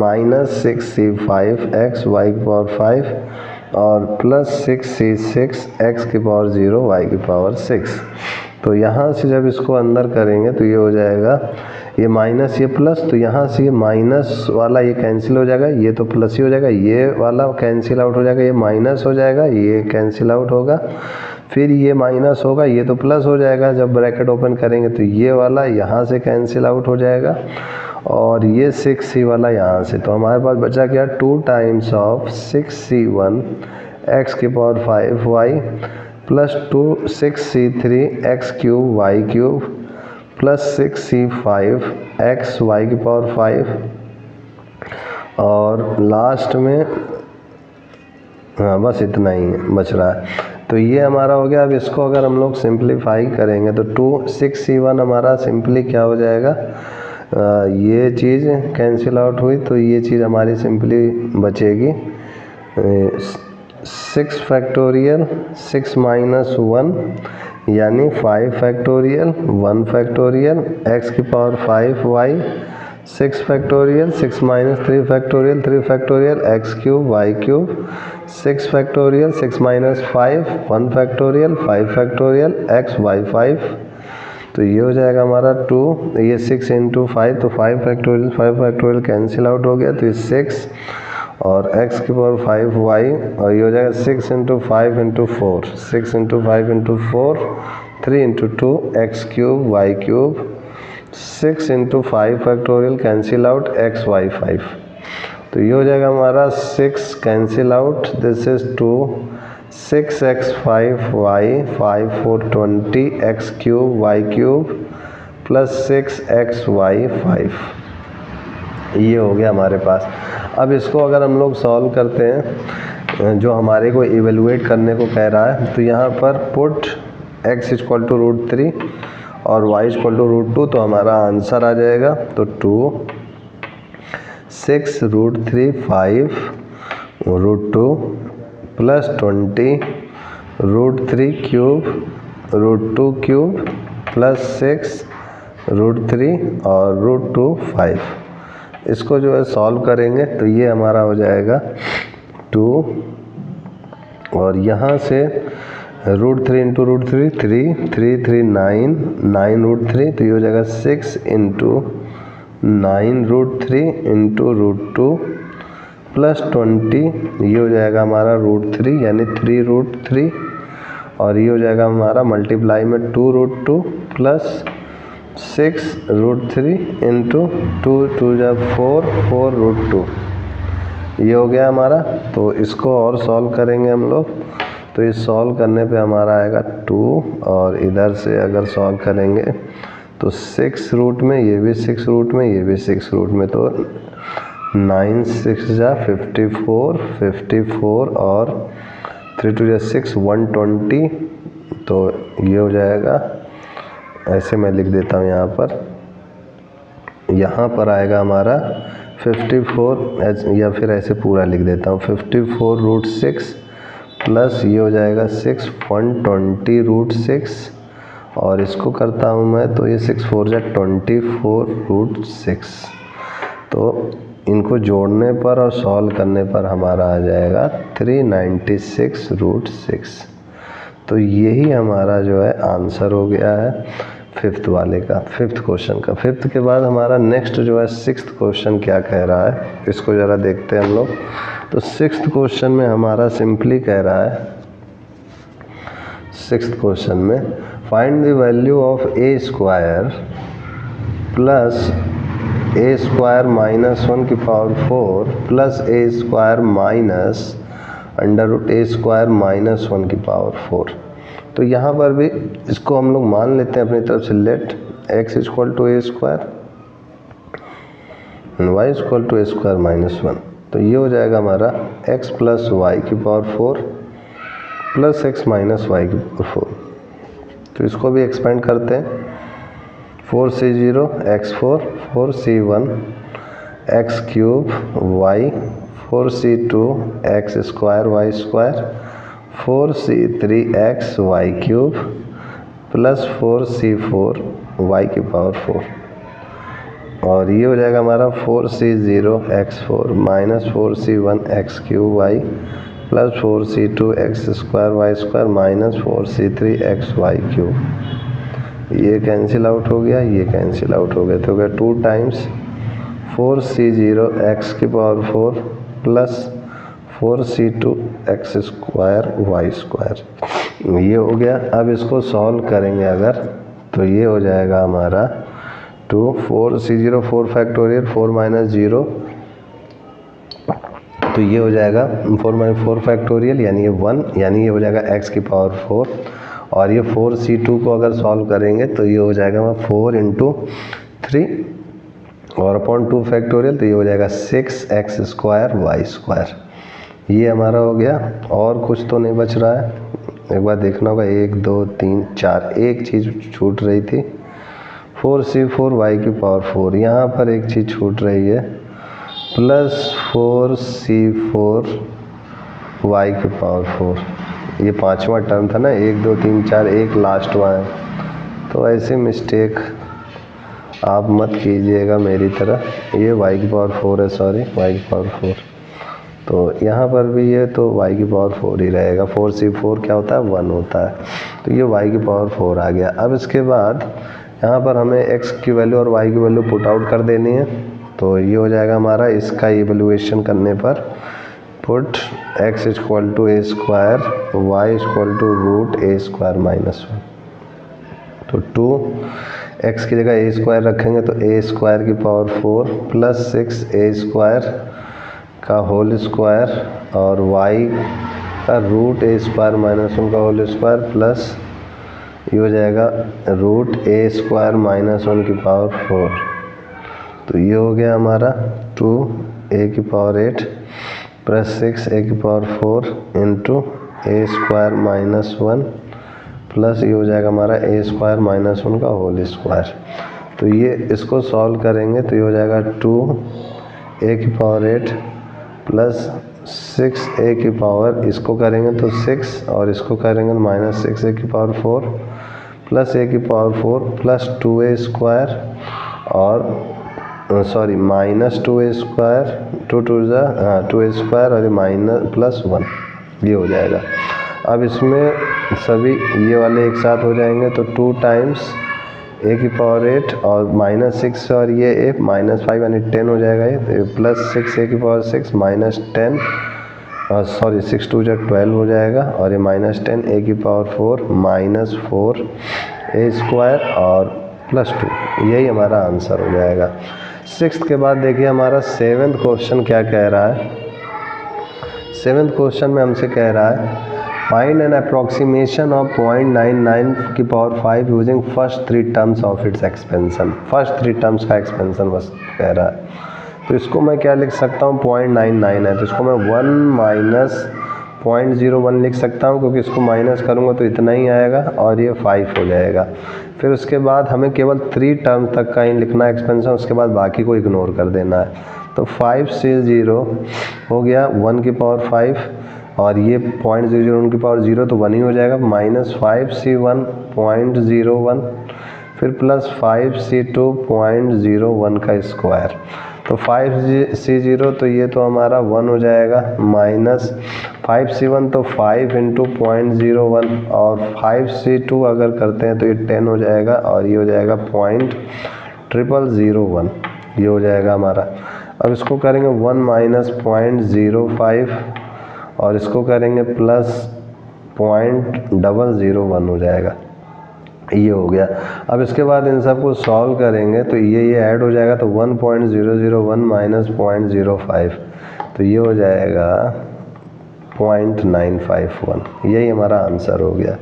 Speaker 1: minus 6c5 x y की पावर 5 और प्लस 6c6 x की power 0 y की power 6। तो यहाँ से जब इसको अंदर करेंगे तो ये हो जाएगा, ये माइनस ये प्लस, तो यहाँ से ये माइनस वाला ये कैंसिल हो जाएगा, ये तो प्लस ही हो जाएगा, ये वाला कैंसिल आउट हो जाएगा, ये माइनस हो जाएगा, ये कैंसिल आउट होगा, फिर ये माइनस होगा, ये तो प्लस हो जाएगा, जब ब्रैकेट ओपन करेंगे तो ये वाला यहाँ से कैंसिल आउट हो जाएगा और ये 6c वाला यहाँ से, तो हमारे पास बचा क्या 2 टाइम्स ऑफ 6c1 x की power 5 y plus 2 6c3 x cube y cube plus 6c5 x y की पावर 5 और लास्ट में हाँ बस इतना ही बच रहा है। तो ये हमारा हो गया। अब इसको अगर हम लोग सिंप्लीफाई करेंगे तो 6c1 हमारा सिंपली क्या हो जाएगा, ये चीज़ कैंसिल आउट हुई तो ये चीज़ हमारी सिंपली बचेगी 6 फैक्टोरियल 6 माइनस 1 यानी 5 फैक्टोरियल 1 फैक्टोरियल x की power 5 y 6 factorial 6 minus 3 factorial 3 factorial x cube y cube 6 factorial 6 minus 5 1 factorial 5 factorial x y 5। तो ये हो जाएगा हमारा 2, ये 6 इंटू 5 तो 5 फैक्टोरियल कैंसिल आउट हो गया, तो ये 6 और x की पावर 5 y और ये हो जाएगा 6 into 5 into 4 6 into 5 into 4 3 into 2 x cube y cube 6 into 5 factorial cancel out x y 5। तो ये हो जाएगा हमारा 6 cancel out, this is 2 6x5y 5 4 20 x cube y cube plus 6xy 5, ये हो गया हमारे पास। अब इसको अगर हम लोग सॉल्व करते हैं, जो हमारे को इवेलुएट करने को कह रहा है, तो यहाँ पर पुट x इक्वल टू √3 और y इक्वल टू √2, तो हमारा आंसर आ जाएगा तो 2 6 √3 5 √2 प्लस 20 √3 क्यूब √2 क्यूब प्लस 6 √3 और √2 5। इसको जो है सॉल्व करेंगे तो ये हमारा हो जाएगा 2, और यहाँ से √3 इंटू √3 3 3 3 9 9 √3, तो ये हो जाएगा 6 इंटू 9 √3 इंटू √2 प्लस 20, ये हो जाएगा हमारा √3 यानी 3 √3, और ये हो जाएगा हमारा मल्टीप्लाई में 2 √2 प्लस 6 √3 इंटू 2 2 जा 4 4 √2, ये हो गया हमारा। तो इसको और सॉल्व करेंगे हम लोग, तो ये सॉल्व करने पे हमारा आएगा 2, और इधर से अगर सॉल्व करेंगे तो 6 रूट में, ये भी 6 रूट में, ये भी 6 रूट में, तो 9 6 जा 54 54 और 3 2 जा 6 120, तो ये हो जाएगा। ऐसे मैं लिख देता हूँ यहाँ पर आएगा हमारा 54, या फिर ऐसे पूरा लिख देता हूँ 54 √6 प्लस ये हो जाएगा 6 120 √6, और इसको करता हूँ मैं तो ये 6 4 जा 24 √6, तो इनको जोड़ने पर और सॉल्व करने पर हमारा आ जाएगा 396 √6। तो यही हमारा जो है आंसर हो गया है फिफ्थ वाले का, फिफ्थ क्वेश्चन का। फिफ्थ के बाद हमारा नेक्स्ट जो है सिक्स्थ क्वेश्चन क्या कह रहा है, इसको ज़रा देखते हैं हम लोग। तो सिक्स्थ क्वेश्चन में हमारा सिंपली कह रहा है, सिक्स्थ क्वेश्चन में find the value of A square plus A square minus 1 की power 4 plus A square minus √a स्क्वायर माइनस 1 की पावर 4। तो यहाँ पर भी इसको हम लोग मान लेते हैं अपनी तरफ से, let x equal to a square y equal to a square minus 1, तो ये हो जाएगा हमारा x प्लस वाई की power 4 plus x minus y की पावर 4। तो इसको भी एक्सपेंड करते हैं, 4c0 x4 4c1 x cube y 4c2 x square y square 4c3 x y cube plus 4c4 y की पावर 4, और ये हो जाएगा हमारा 4c0 x4 minus 4c1 x cube y plus 4c2 x square y square minus 4c3 x y cube. ये cancel out हो गया, ये कैंसिल आउट हो गया, तो हो गया 2 टाइम्स 4c0 x की power 4 plus 4c2 x square y square, ये हो गया। अब इसको सॉल्व करेंगे अगर, तो ये हो जाएगा हमारा 2 4c0 4 फैक्टोरियल 4 माइनस 0, तो ये हो जाएगा 4 माइनस 4 फैक्टोरियल यानी ये 1, यानी ये हो जाएगा x की पावर 4, और ये 4c2 को अगर सॉल्व करेंगे तो ये हो जाएगा 4 इंटू 3 और अपॉन 2 फैक्टोरियल, तो ये हो जाएगा 6x स्क्वायर y स्क्वायर। ये हमारा हो गया, और कुछ तो नहीं बच रहा है, एक बार देखना होगा, 1 2 3 4, एक चीज़ छूट रही थी 4c4 y की पावर 4, यहाँ पर एक चीज़ छूट रही है प्लस 4c4 y की पावर 4, ये पांचवा टर्म था ना, 1 2 3 4, एक लास्ट हुआ है, तो ऐसे मिस्टेक आप मत कीजिएगा मेरी तरह, ये y की पावर 4 है, सॉरी y की पावर 4, तो यहाँ पर भी ये तो y की पावर 4 ही रहेगा, 4c4 क्या होता है 1 होता है, तो ये y की पावर 4 आ गया। अब इसके बाद यहाँ पर हमें x की वैल्यू और y की वैल्यू पुट आउट कर देनी है, तो ये हो जाएगा हमारा, इसका इवैल्यूएशन करने पर put x equal to a square y equal to √a स्क्वायर माइनस 1, तो 2x की जगह a स्क्वायर रखेंगे तो a स्क्वायर की पावर 4 प्लस 6a स्क्वायर का होल स्क्वायर और y का रूट ए स्क्वायर माइनस 1 का होल स्क्वायर प्लस ये हो जाएगा रूट ए स्क्वायर माइनस 1 की पावर 4। तो ये हो गया हमारा 2a की पावर 8 प्लस 6a की पावर 4 इंटू ए स्क्वायर माइनस 1 प्लस ये हो जाएगा हमारा ए स्क्वायर माइनस 1 का होल स्क्वायर। तो ये इसको सॉल्व करेंगे तो ये हो जाएगा 2a की पावर 8 प्लस 6a की पावर, इसको करेंगे तो 6 और इसको करेंगे तो माइनस 6a की पावर 4 प्लस a की पावर 4 प्लस 2a स्क्वायर और sorry minus 2a square 2a square और माइनस प्लस 1 ये हो जाएगा। अब इसमें सभी ये वाले एक साथ हो जाएंगे तो 2 टाइम्स a की पावर 8 और माइनस 6 और ये a माइनस 5 यानी 10 हो जाएगा ये, प्लस 6a की पावर 6 माइनस 10 सॉरी 6 2 12 हो जाएगा और ये माइनस 10 a की पावर 4 माइनस 4a स्क्वायर और प्लस 2, यही हमारा आंसर हो जाएगा। 6th के बाद देखिए हमारा 7th क्वेश्चन क्या कह रहा है। 7th क्वेश्चन में हमसे कह रहा है फाइंड एन अप्रॉक्सीमेशन ऑफ 0.99 की power 5 using first 3 terms of its expansion. First 3 terms का एक्सपेंशन बस कह रहा है। तो इसको मैं क्या लिख सकता हूँ, 0.99 है तो इसको मैं 1 माइनस 0.01 लिख सकता हूँ क्योंकि इसको माइनस करूँगा तो इतना ही आएगा और ये 5 हो जाएगा। फिर उसके बाद हमें केवल 3 टर्म तक का ही लिखना है एक्सपेंशन, उसके बाद बाकी को इग्नोर कर देना है। तो 5 से 0 हो गया 1 की पावर 5 और ये 0.00 की पावर 0 तो 1 ही हो जाएगा, माइनस 5 से 1 0.01 फिर प्लस 5 से 2.01 का स्क्वायर। तो 5 से 0 तो ये तो हमारा 1 हो जाएगा, माइनस 5 से 1 तो 5 इंटू 0.01 और 5 से 2 अगर करते हैं तो ये 10 हो जाएगा और ये हो जाएगा 0.0001 ये हो जाएगा हमारा। अब इसको करेंगे 1 माइनस 0.05 और इसको करेंगे प्लस 0.001 हो जाएगा, ये हो गया। अब इसके बाद इन सबको सॉल्व करेंगे तो ये ऐड हो जाएगा तो 1.001 माइनस 0.05 तो ये हो जाएगा 0.951, यही हमारा आंसर हो गया।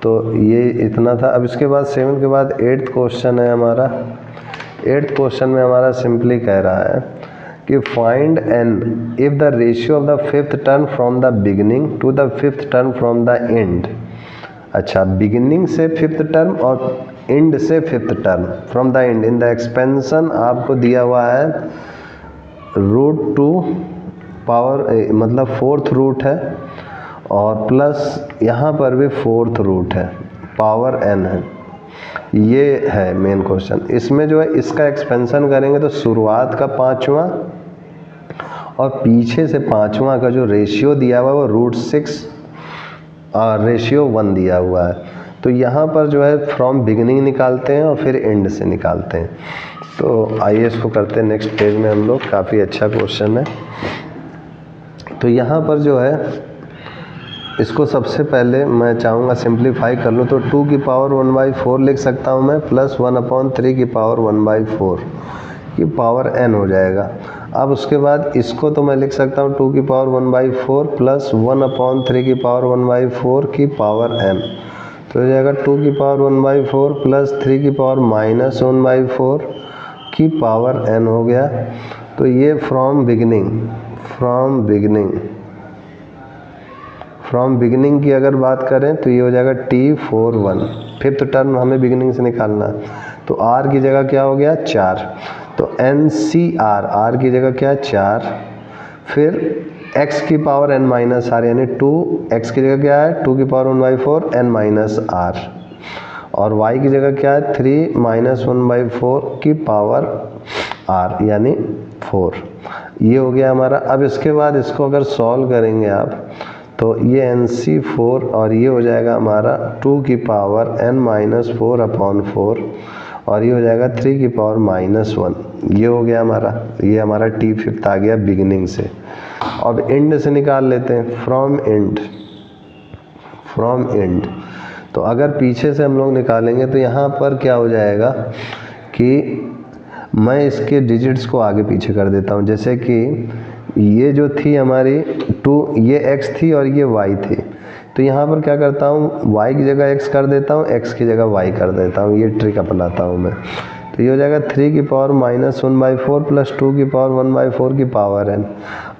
Speaker 1: तो ये इतना था। अब इसके बाद 7 के बाद 8th क्वेश्चन है हमारा। 8th क्वेश्चन में हमारा सिंपली कह रहा है कि find n if the ratio of the 5th term from the beginning to the 5th term from the end. अच्छा, बिगिनिंग से 5th टर्म और एंड से 5th term from the end in the expansion आपको दिया हुआ है √2 power मतलब 4th root है और प्लस यहाँ पर भी 4th रूट है, पावर n है। ये है मेन क्वेश्चन। इसमें जो है इसका एक्सपेंशन करेंगे तो शुरुआत का 5वां और पीछे से 5वां का जो रेशियो दिया हुआ है वो √6 रेशियो 1 दिया हुआ है। तो यहाँ पर जो है फ्रॉम बिगिनिंग निकालते हैं और फिर एंड से निकालते हैं। तो आइए इसको करते हैं नेक्स्ट पेज में हम लोग, काफ़ी अच्छा क्वेश्चन है। तो यहाँ पर जो है इसको सबसे पहले मैं चाहूँगा सिंप्लीफाई कर लूँ तो 2 की पावर 1/4 लिख सकता हूँ मैं, प्लस 1/3 की पावर 1/4 की पावर n हो जाएगा। अब उसके बाद इसको तो मैं लिख सकता हूँ 2 की पावर 1/4 प्लस 1/3 की पावर 1/4 की पावर n, तो हो जाएगा 2 की पावर 1/4 प्लस 3 की पावर माइनस 1/4 की पावर n हो गया। तो ये फ्रॉम बिगिनिंग की अगर बात करें तो ये हो जाएगा T41, 5th टर्म हमें बिगिनिंग से निकालना है। तो r की जगह क्या हो गया 4, तो NCR r की जगह क्या है 4, फिर x की पावर n माइनस r यानी 2, x की जगह क्या है 2 की पावर 1/4 n माइनस r और y की जगह क्या है 3 माइनस 1/4 की पावर r यानी 4, ये हो गया हमारा। अब इसके बाद इसको अगर सॉल्व करेंगे आप तो ये NC4 और ये हो जाएगा हमारा 2 की पावर n माइनस 4/4 और ये हो जाएगा 3 की पावर माइनस 1, ये हो गया हमारा। ये हमारा T5 आ गया बिगिनिंग से। अब एंड से निकाल लेते हैं, फ्रॉम एंड। तो अगर पीछे से हम लोग निकालेंगे तो यहाँ पर क्या हो जाएगा कि मैं इसके डिजिट्स को आगे पीछे कर देता हूँ। जैसे कि ये जो थी हमारी 2, ये x थी और ये y थी, तो यहाँ पर क्या करता हूँ, y की जगह x कर देता हूँ, x की जगह y कर देता हूँ, ये ट्रिक अपनाता हूँ मैं। तो ये हो जाएगा 3 की पावर -1/4 प्लस 2 की पावर 1/4 की पावर n।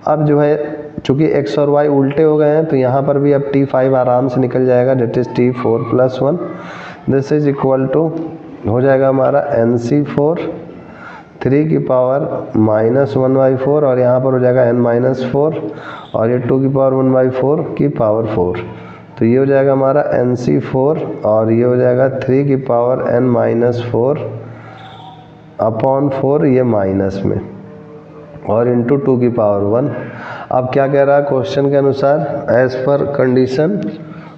Speaker 1: अब जो है चूँकि x और y उल्टे हो गए हैं, तो यहाँ पर भी अब t5 आराम से निकल जाएगा, that is t4 + 1। This is equal to हो जाएगा हमारा nc4 3 की पावर -1/4 और यहाँ पर हो जाएगा n-4 और ये 2 की पावर 1/4 की पावर 4। तो ये हो जाएगा हमारा nc4 और ये हो जाएगा 3 की पावर n-4/4, ये माइनस में, और इंटू 2 की पावर 1। अब क्या कह रहा है क्वेश्चन के अनुसार, एज पर कंडीशन,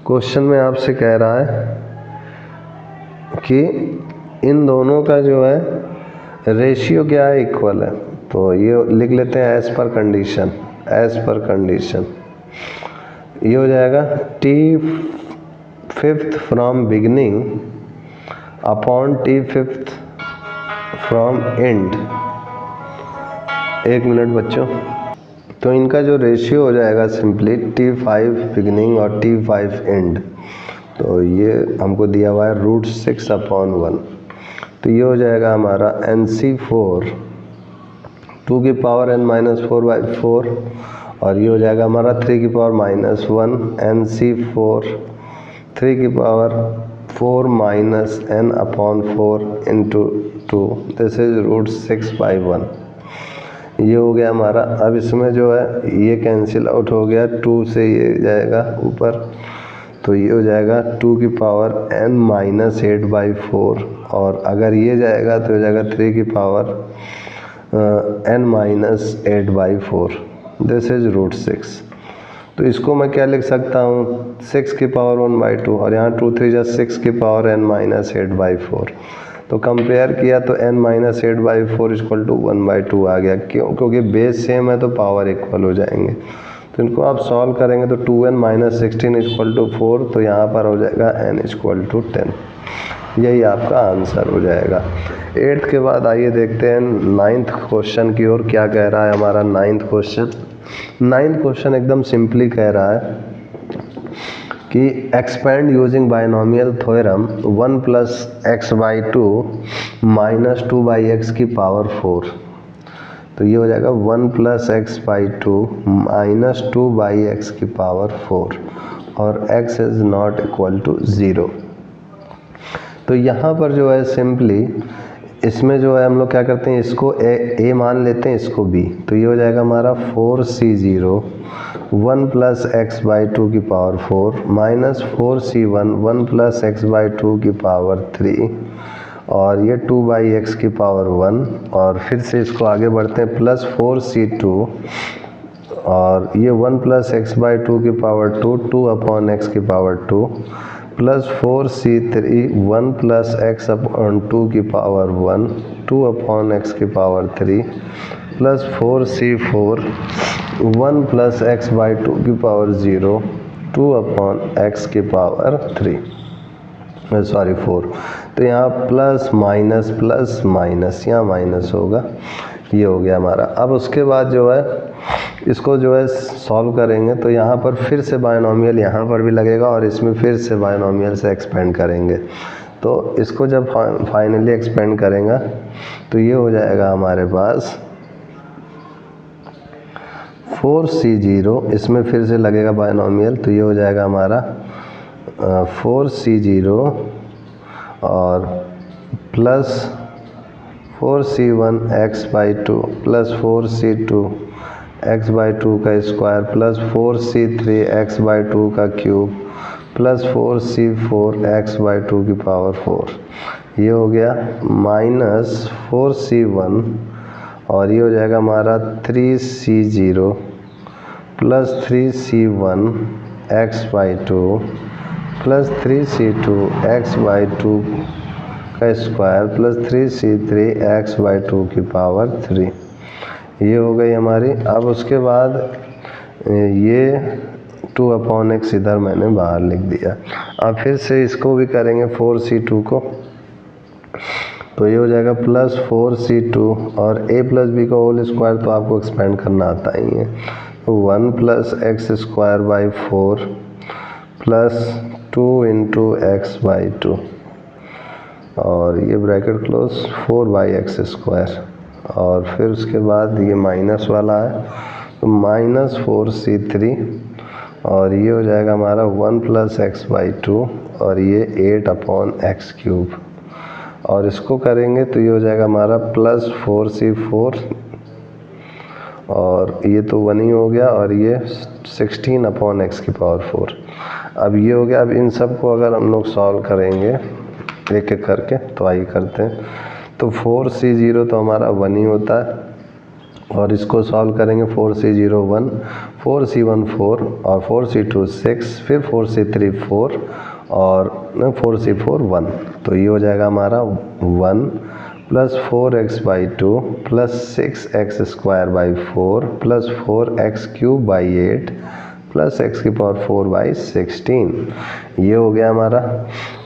Speaker 1: क्वेश्चन में आपसे कह रहा है कि इन दोनों का जो है रेशियो क्या है, इक्वल है। तो ये लिख लेते हैं as per condition, as per condition ये हो जाएगा t5 from beginning upon t5 from and. एक मिनट बच्चों, तो इनका जो रेशियो हो जाएगा सिंपली t5 बिगिनिंग और t5 एंड। तो ये हमको दिया हुआ है √6/1। तो ये हो जाएगा हमारा nc4 2 की पावर n-4/4 और ये हो जाएगा हमारा 3 की पावर -1 nc4 3 की power 4 - n/4 into 2, this is √6/1। ये हो गया हमारा। अब इसमें जो है ये कैंसिल आउट हो गया, 2 से ये जाएगा ऊपर, तो ये हो जाएगा 2 की पावर n-8/4 और अगर ये जाएगा तो हो जाएगा 3 की पावर n-8/4, दिस इज √6। तो इसको मैं क्या लिख सकता हूँ, 6 की पावर 1/2 और यहाँ 2 3 6 की पावर n-8/4। तो कंपेयर किया तो n-8/4 इक्वल टू 1/2 आ गया। क्यों? क्योंकि बेस सेम है तो पावर इक्वल हो जाएंगे। तो इनको आप सॉल्व करेंगे तो 2n - 16 इक्वल टू 4, तो यहाँ पर हो जाएगा n इक्वल टू 10। यही आपका आंसर हो जाएगा। 8th के बाद आइए देखते हैं 9th क्वेश्चन की ओर। क्या कह रहा है हमारा 9th क्वेश्चन। 9th क्वेश्चन एकदम सिंपली कह रहा है कि expand using binomial theorem 1 + x/2 - 2/x की पावर 4। तो ये हो जाएगा 1 + x/2 - 2/x की पावर 4 और x is not equal to 0। तो यहाँ पर जो है सिंपली इसमें जो है हम लोग क्या करते हैं, इसको a मान लेते हैं, इसको b। तो ये हो जाएगा हमारा 4c0 1 + x/2 की पावर 4 -4c1 1 + x/2 की पावर 3 और ये 2/x की पावर 1 और फिर से इसको आगे बढ़ते हैं +4c2 और ये 1 + x/2 की पावर 2 2/x की पावर 2 +4c3 1 + x/2 की पावर 1 2/x की पावर 3 +4c4 1 + x/2 की पावर 0 2/x की पावर 3 4। तो यहाँ प्लस माइनस यहाँ माइनस होगा। ये हो गया हमारा। अब उसके बाद जो है इसको जो है सॉल्व करेंगे तो यहाँ पर फिर से बाइनोमियल यहाँ पर भी लगेगा और इसमें फिर से बाइनोमियल से एक्सपेंड करेंगे। तो इसको जब फाइनली एक्सपेंड करेंगे तो ये हो जाएगा हमारे पास 4c0, इसमें फिर से लगेगा बाइनोमियल, तो ये हो जाएगा हमारा 4c0 और plus 4c1 x/2 plus 4c2 x/2 का स्क्वायर प्लस 4c3 x/2 का क्यूब प्लस 4c4 x/2 की पावर 4। ये हो गया माइनस 4c1 और ये हो जाएगा हमारा 3c0 plus 3c1 x/2 plus 3c2 x/2 का स्क्वायर प्लस 3c3 x/2 की पावर 3। ये हो गई हमारी। अब उसके बाद ये 2/x इधर मैंने बाहर लिख दिया। अब फिर से इसको भी करेंगे 4c2 को। तो ये हो जाएगा प्लस 4c2 और a प्लस बी का होल स्क्वायर तो आपको एक्सपेंड करना आता ही है। 1 plus x square by 4 plus 2 into x by 2 और ये bracket close 4 by x square और फिर उसके बाद ये माइनस वाला है तो माइनस 4c3 और ये हो जाएगा हमारा 1 प्लस एक्स बाई 2 और ये 8 अपॉन एक्स क्यूब और इसको करेंगे तो ये हो जाएगा हमारा प्लस 4c4 और ये तो 1 ही हो गया और ये 16 अपॉन एक्स की पावर 4। अब ये हो गया। अब इन सब को अगर हम लोग सॉल्व करेंगे एक एक करके तो आइए करते हैं। तो 4c0 तो हमारा 1 ही होता है और इसको सॉल्व करेंगे 4c0 1, 4c1 4 और 4c2 6, फिर 4c3 4 और 4c4 1। तो ये हो जाएगा हमारा 1 plus 4x by 2 plus 6x square by 4 plus 4x cube by 8 plus x की पावर 4 बाई 16। ये हो गया हमारा।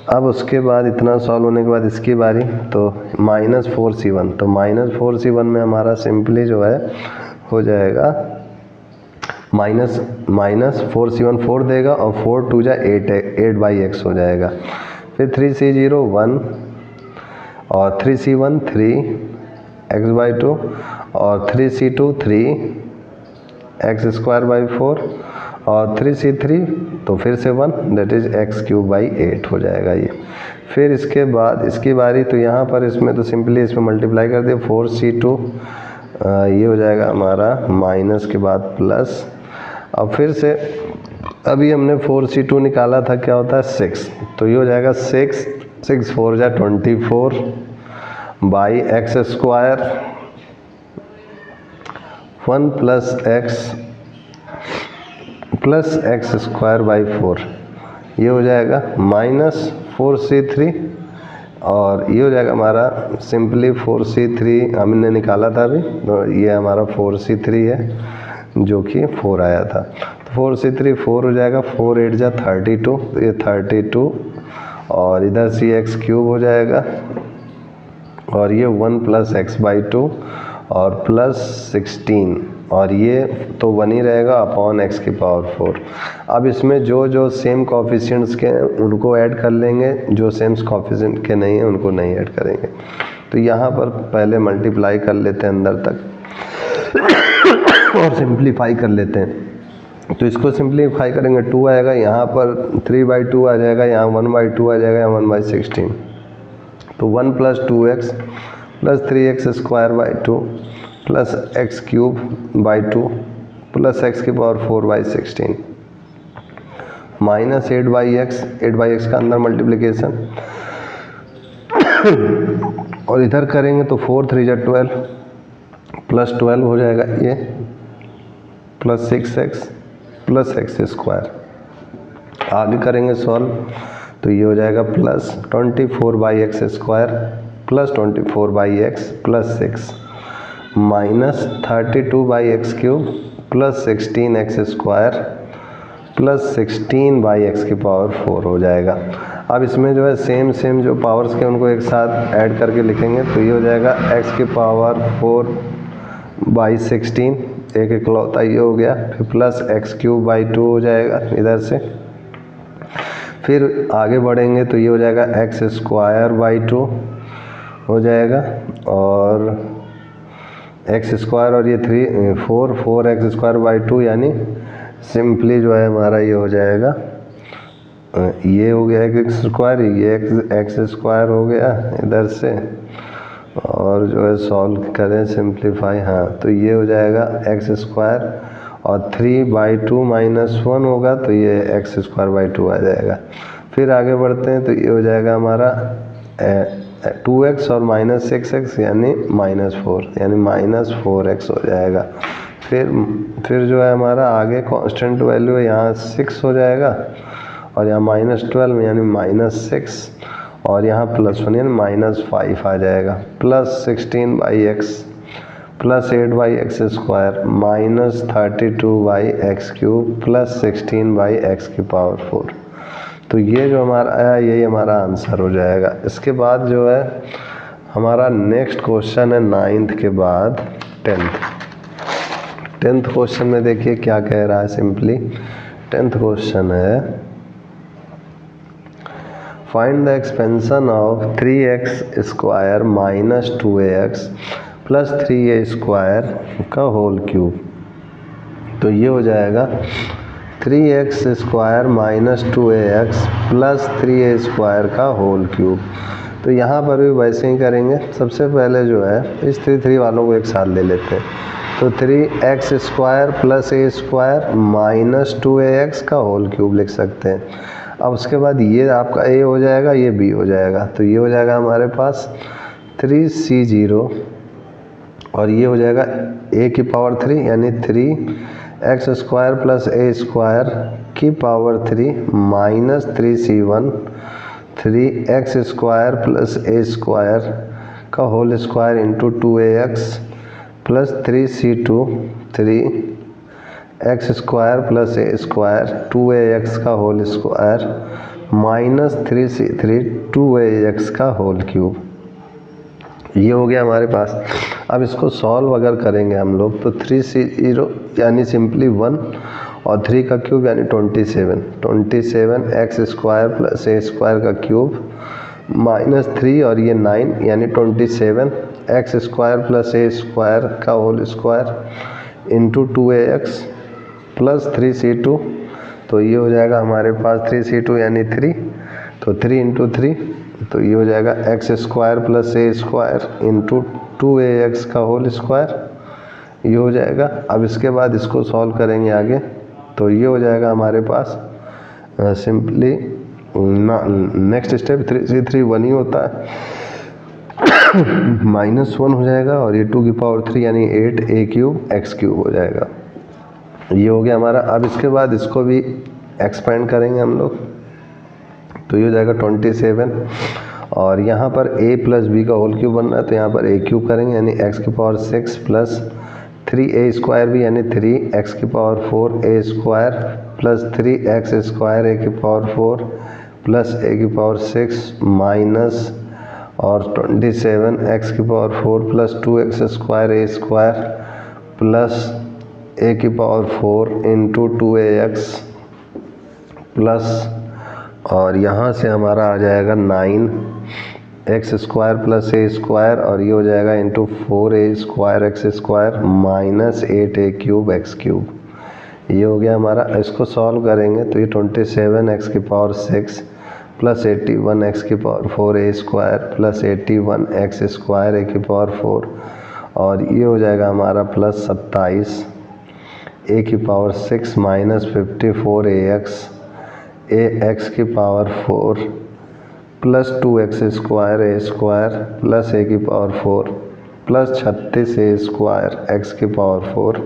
Speaker 1: अब उसके बाद इतना सॉल्व होने के बाद इसकी बारी तो माइनस 4c1 तो माइनस 4c1 में हमारा सिंपली जो है हो जाएगा माइनस 4c1 4 देगा और 4 2 जा 8 बाई एक्स हो जाएगा। फिर 3c0 1 और 3c1 3 एक्स बाई 2 और 3c2 3 एक्स स्क्वायर बाई 4 और 3c3 तो फिर से 1 that is x cube by 8 हो जाएगा ये। फिर इसके बाद इसकी बारी तो यहाँ पर इसमें तो सिंपली इसमें मल्टीप्लाई कर दिया 4c2 ये हो जाएगा हमारा माइनस के बाद प्लस। अब फिर से अभी हमने 4c2 निकाला था क्या होता है 6 तो ये हो जाएगा 6 4 जा 24 by x square 1 plus x square by 4 ये हो जाएगा माइनस 4c3 और ये हो जाएगा हमारा सिंपली 4c3 हमने निकाला था अभी तो ये हमारा 4c3 है जो कि 4 आया था। तो 4c3 4 हो जाएगा 4 8 जा 32 तो ये 32 और इधर से एक्स क्यूब हो जाएगा और ये 1 प्लस एक्स बाई 2 और प्लस 16 और ये तो 1 ही रहेगा अपॉन एक्स की पावर 4। अब इसमें जो जो सेम कॉफिशिएंट्स के हैं उनको ऐड कर लेंगे, जो सेम कॉफिशिएंट के नहीं हैं उनको नहीं ऐड करेंगे। तो यहाँ पर पहले मल्टीप्लाई कर लेते हैं अंदर तक और सिंप्लीफाई कर लेते हैं। तो इसको सिंप्लीफाई करेंगे 2 आएगा, यहाँ पर 3/2 आ जाएगा, यहाँ 1/2 आ जाएगा, यहाँ 1/16 तो 1 plus 2x plus 3x square by 2 plus x cube by 2 plus x की पावर 4 बाई 16 माइनस 8/x का अंदर मल्टीप्लिकेशन और इधर करेंगे तो 4 3 जा 12 प्लस 12 हो जाएगा ये plus 6x plus x square. आगे करेंगे सॉल्व तो ये हो जाएगा plus 24/x square plus 24/x plus 6 minus 32/x cube plus 16x square plus 16/x की पावर 4 हो जाएगा। अब इसमें जो है सेम जो पावर्स के उनको एक साथ ऐड करके लिखेंगे तो ये हो जाएगा x की पावर 4/16 एक इकलौता ये हो गया, फिर प्लस एक्स क्यूब बाई 2 हो जाएगा इधर से। फिर आगे बढ़ेंगे तो ये हो जाएगा एक्स स्क्वायर बाई 2 हो जाएगा और एक्स स्क्वायर और ये 4 एक्स स्क्वायर बाई 2 यानी सिंपली जो है हमारा ये हो जाएगा ये हो गया एक्स स्क्वायर, ये एक्स स्क्वायर हो गया इधर से और जो है सॉल्व करें सिंप्लीफाई हाँ तो ये हो जाएगा एक्स स्क्वायर और 3/2 माइनस 1 होगा तो ये एक्स स्क्वायर बाई 2 आ जाएगा। फिर आगे बढ़ते हैं तो ये हो जाएगा हमारा 2x और माइनस 6x यानी -4 यानी -4x हो जाएगा। फिर जो है हमारा आगे कांस्टेंट वैल्यू है यहाँ 6 हो जाएगा और यहाँ -12 यानी -6 और यहाँ +1 यानी -5 आ जाएगा plus 16/x plus 8/x square minus 32/x cube plus 16/x की पावर 4। तो ये जो हमारा आया यही हमारा आंसर हो जाएगा। इसके बाद जो है हमारा नेक्स्ट क्वेश्चन है 9th के बाद 10th क्वेश्चन में देखिए क्या कह रहा है। सिंपली 10th क्वेश्चन है find the expansion of 3x square minus 2ax plus 3a square का होल क्यूब। तो ये हो जाएगा 3x square minus 2ax plus 3a square का होल क्यूब। तो यहाँ पर भी वैसे ही करेंगे। सबसे पहले जो है इस 3 वालों को एक साथ ले लेते हैं। तो 3x स्क्वायर प्लस a स्क्वायर माइनस 2ax का होल क्यूब लिख सकते हैं। अब उसके बाद ये आपका a हो जाएगा, ये b हो जाएगा। तो ये हो जाएगा हमारे पास 3c0 और ये हो जाएगा a की पावर 3 यानी 3x square plus a square की power 3 minus 3c1 3x square plus a square का whole square into 2ax plus 3c2 3x square plus a square 2ax का whole square minus 3c3 2ax का whole cube. ये हो गया हमारे पास। अब इसको सॉल्व अगर करेंगे हम लोग तो 3c0 यानी सिंपली 1 और 3 का क्यूब यानी 27 x square plus a square का क्यूब माइनस 3 और ये 9 यानी 27 x square plus a square का whole square into 2ax plus 3c2। तो ये हो जाएगा हमारे पास 3c2 यानी 3, तो 3 इंटू 3 तो ये हो जाएगा x square plus a square into 2ax का होल स्क्वायर। ये हो जाएगा। अब इसके बाद इसको सॉल्व करेंगे आगे। तो ये हो जाएगा हमारे पास सिंपली नेक्स्ट स्टेप 3c3 1 ही होता है माइनस 1 हो जाएगा और ये 2 की पावर 3 यानी 8a क्यूब x क्यूब हो जाएगा। ये हो गया हमारा। अब इसके बाद इसको भी एक्सपेंड करेंगे हम लोग। तो ये हो जाएगा 27 और यहाँ पर a प्लस b का होल क्यूब बन रहा है तो यहाँ पर a क्यूब करेंगे यानी x की पावर 6 प्लस 3a स्क्वायर भी यानी 3x की power 4a square plus 3x square a की पावर 4 प्लस a की पावर 6 माइनस और 27 x की power 4 plus 2x square a square plus a की पावर 4 इंटू 2ax प्लस और यहाँ से हमारा आ जाएगा 9x square plus a square और ये हो जाएगा into 4a square x square minus 8a cube x cube. ये हो गया हमारा। इसको सॉल्व करेंगे तो ये 27x की पावर 6 प्लस 81x की power 4a square plus 81x square a की पावर 4 और ये हो जाएगा हमारा प्लस 27 a की पावर 6 माइनस 54ax ax की power 4 plus 2x square a square plus a की power 4 plus 36a square x की पावर 4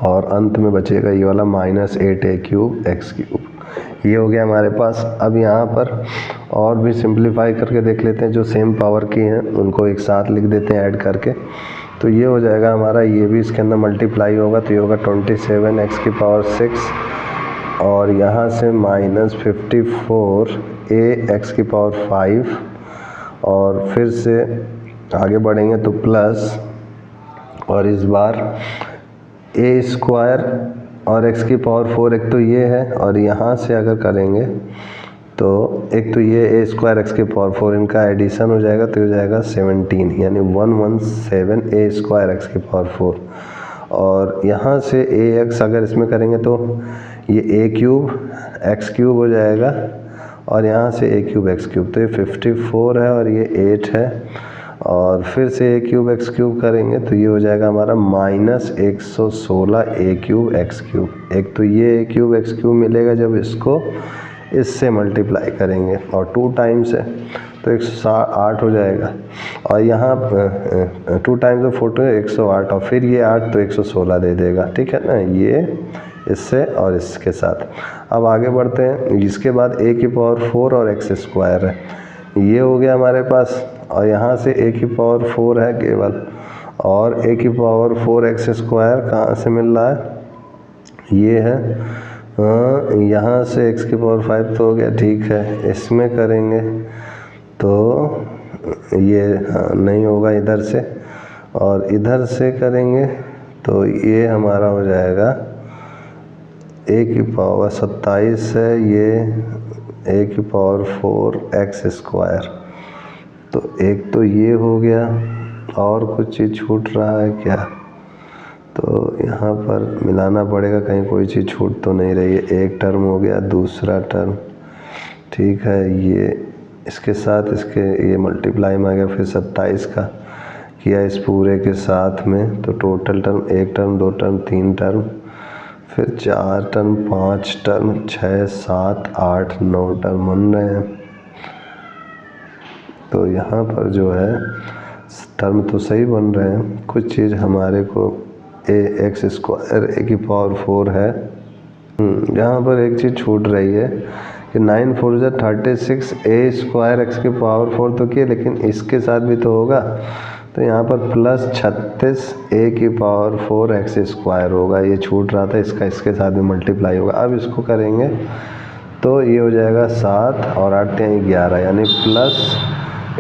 Speaker 1: और अंत में बचेगा ये वाला minus 8a cube x cube. ये हो गया हमारे पास। अब यहाँ पर और भी सिंप्लीफाई करके देख लेते हैं। जो सेम पावर की हैं उनको एक साथ लिख देते हैं ऐड करके। तो ये हो जाएगा हमारा, ये भी इसके अंदर मल्टीप्लाई होगा तो ये होगा 27x की पावर 6 और यहाँ से माइनस 54a x की पावर 5 और फिर से आगे बढ़ेंगे तो प्लस और इस बार a स्क्वायर और x की पावर 4 एक तो ये है और यहाँ से अगर करेंगे तो एक तो ये a स्क्वायर x की पावर 4 इनका एडिशन हो जाएगा तो हो जाएगा 17 यानी 117 a स्क्वायर x की पावर 4 और यहाँ से ax अगर इसमें करेंगे तो ये a क्यूब x क्यूब हो जाएगा और यहाँ से a क्यूब x क्यूब। तो ये 54 है और ये 8 है और फिर से a क्यूब x क्यूब करेंगे तो ये हो जाएगा हमारा minus 116 a cube x cube. एक तो ये a क्यूब x क्यूब मिलेगा जब इसको इससे मल्टीप्लाई करेंगे और 2 टाइम्स है तो 108 हो जाएगा और यहाँ 2 टाइम्स 4 108 और फिर ये 8 तो 116 दे देगा। ठीक है ना, ये इससे और इसके साथ। अब आगे बढ़ते हैं। इसके बाद a की पावर 4 और x स्क्वायर है, ये हो गया हमारे पास और यहाँ से a की पावर 4 है केवल और a की पावर 4x स्क्वायर कहाँ से मिल रहा है, ये है यहाँ से x की पावर 5 तो हो गया। ठीक है, इसमें करेंगे तो ये नहीं होगा इधर से, और इधर से करेंगे तो ये हमारा हो जाएगा a की पावर 27 है, ये a की पावर 4x²। तो एक तो ये हो गया, और कुछ चीज़ छूट रहा है क्या? तो यहाँ पर मिलाना पड़ेगा, कहीं कोई चीज़ छूट तो नहीं रही है। एक टर्म हो गया, दूसरा टर्म ठीक है, ये इसके साथ इसके ये मल्टीप्लाई में आ गया, फिर 27 का किया इस पूरे के साथ में, तो total term 1 term 2 term 3 term, फिर 4 टर्म 5 टर्म 6 7 8 9 टर्म बन रहे हैं। तो यहाँ पर जो है टर्म तो सही बन रहे हैं, कुछ चीज़ हमारे को ax² a की पावर 4 है। यहाँ पर एक चीज़ छूट रही है कि 9 4 जा 36 a² x की पावर 4 तो किए, लेकिन इसके साथ भी तो होगा, तो यहाँ पर प्लस 36 a की पावर 4 x² होगा। ये छूट रहा था, इसका इसके साथ भी मल्टीप्लाई होगा। अब इसको करेंगे तो ये हो जाएगा 7 और 8 11, यानी प्लस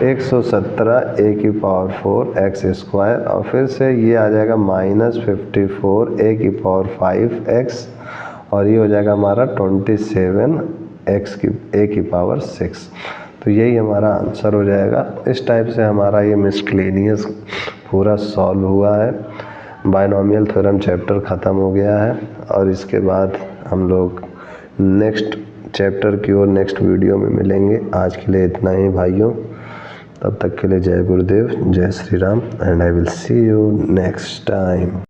Speaker 1: 117 a की पावर 4 x², और फिर से ये आ जाएगा माइनस 54 a की पावर 5x, और ये हो जाएगा हमारा 27 x की a की पावर 6। तो यही हमारा आंसर हो जाएगा। इस टाइप से हमारा ये मिसक्लेनियस पूरा सॉल्व हुआ है। बायनॉमियल थ्योरम चैप्टर ख़त्म हो गया है, और इसके बाद हम लोग नेक्स्ट चैप्टर की ओर नेक्स्ट वीडियो में मिलेंगे। आज के लिए इतना ही भाइयों, तब तक के लिए जय गुरुदेव, जय Shri Ram, and I will see you next time.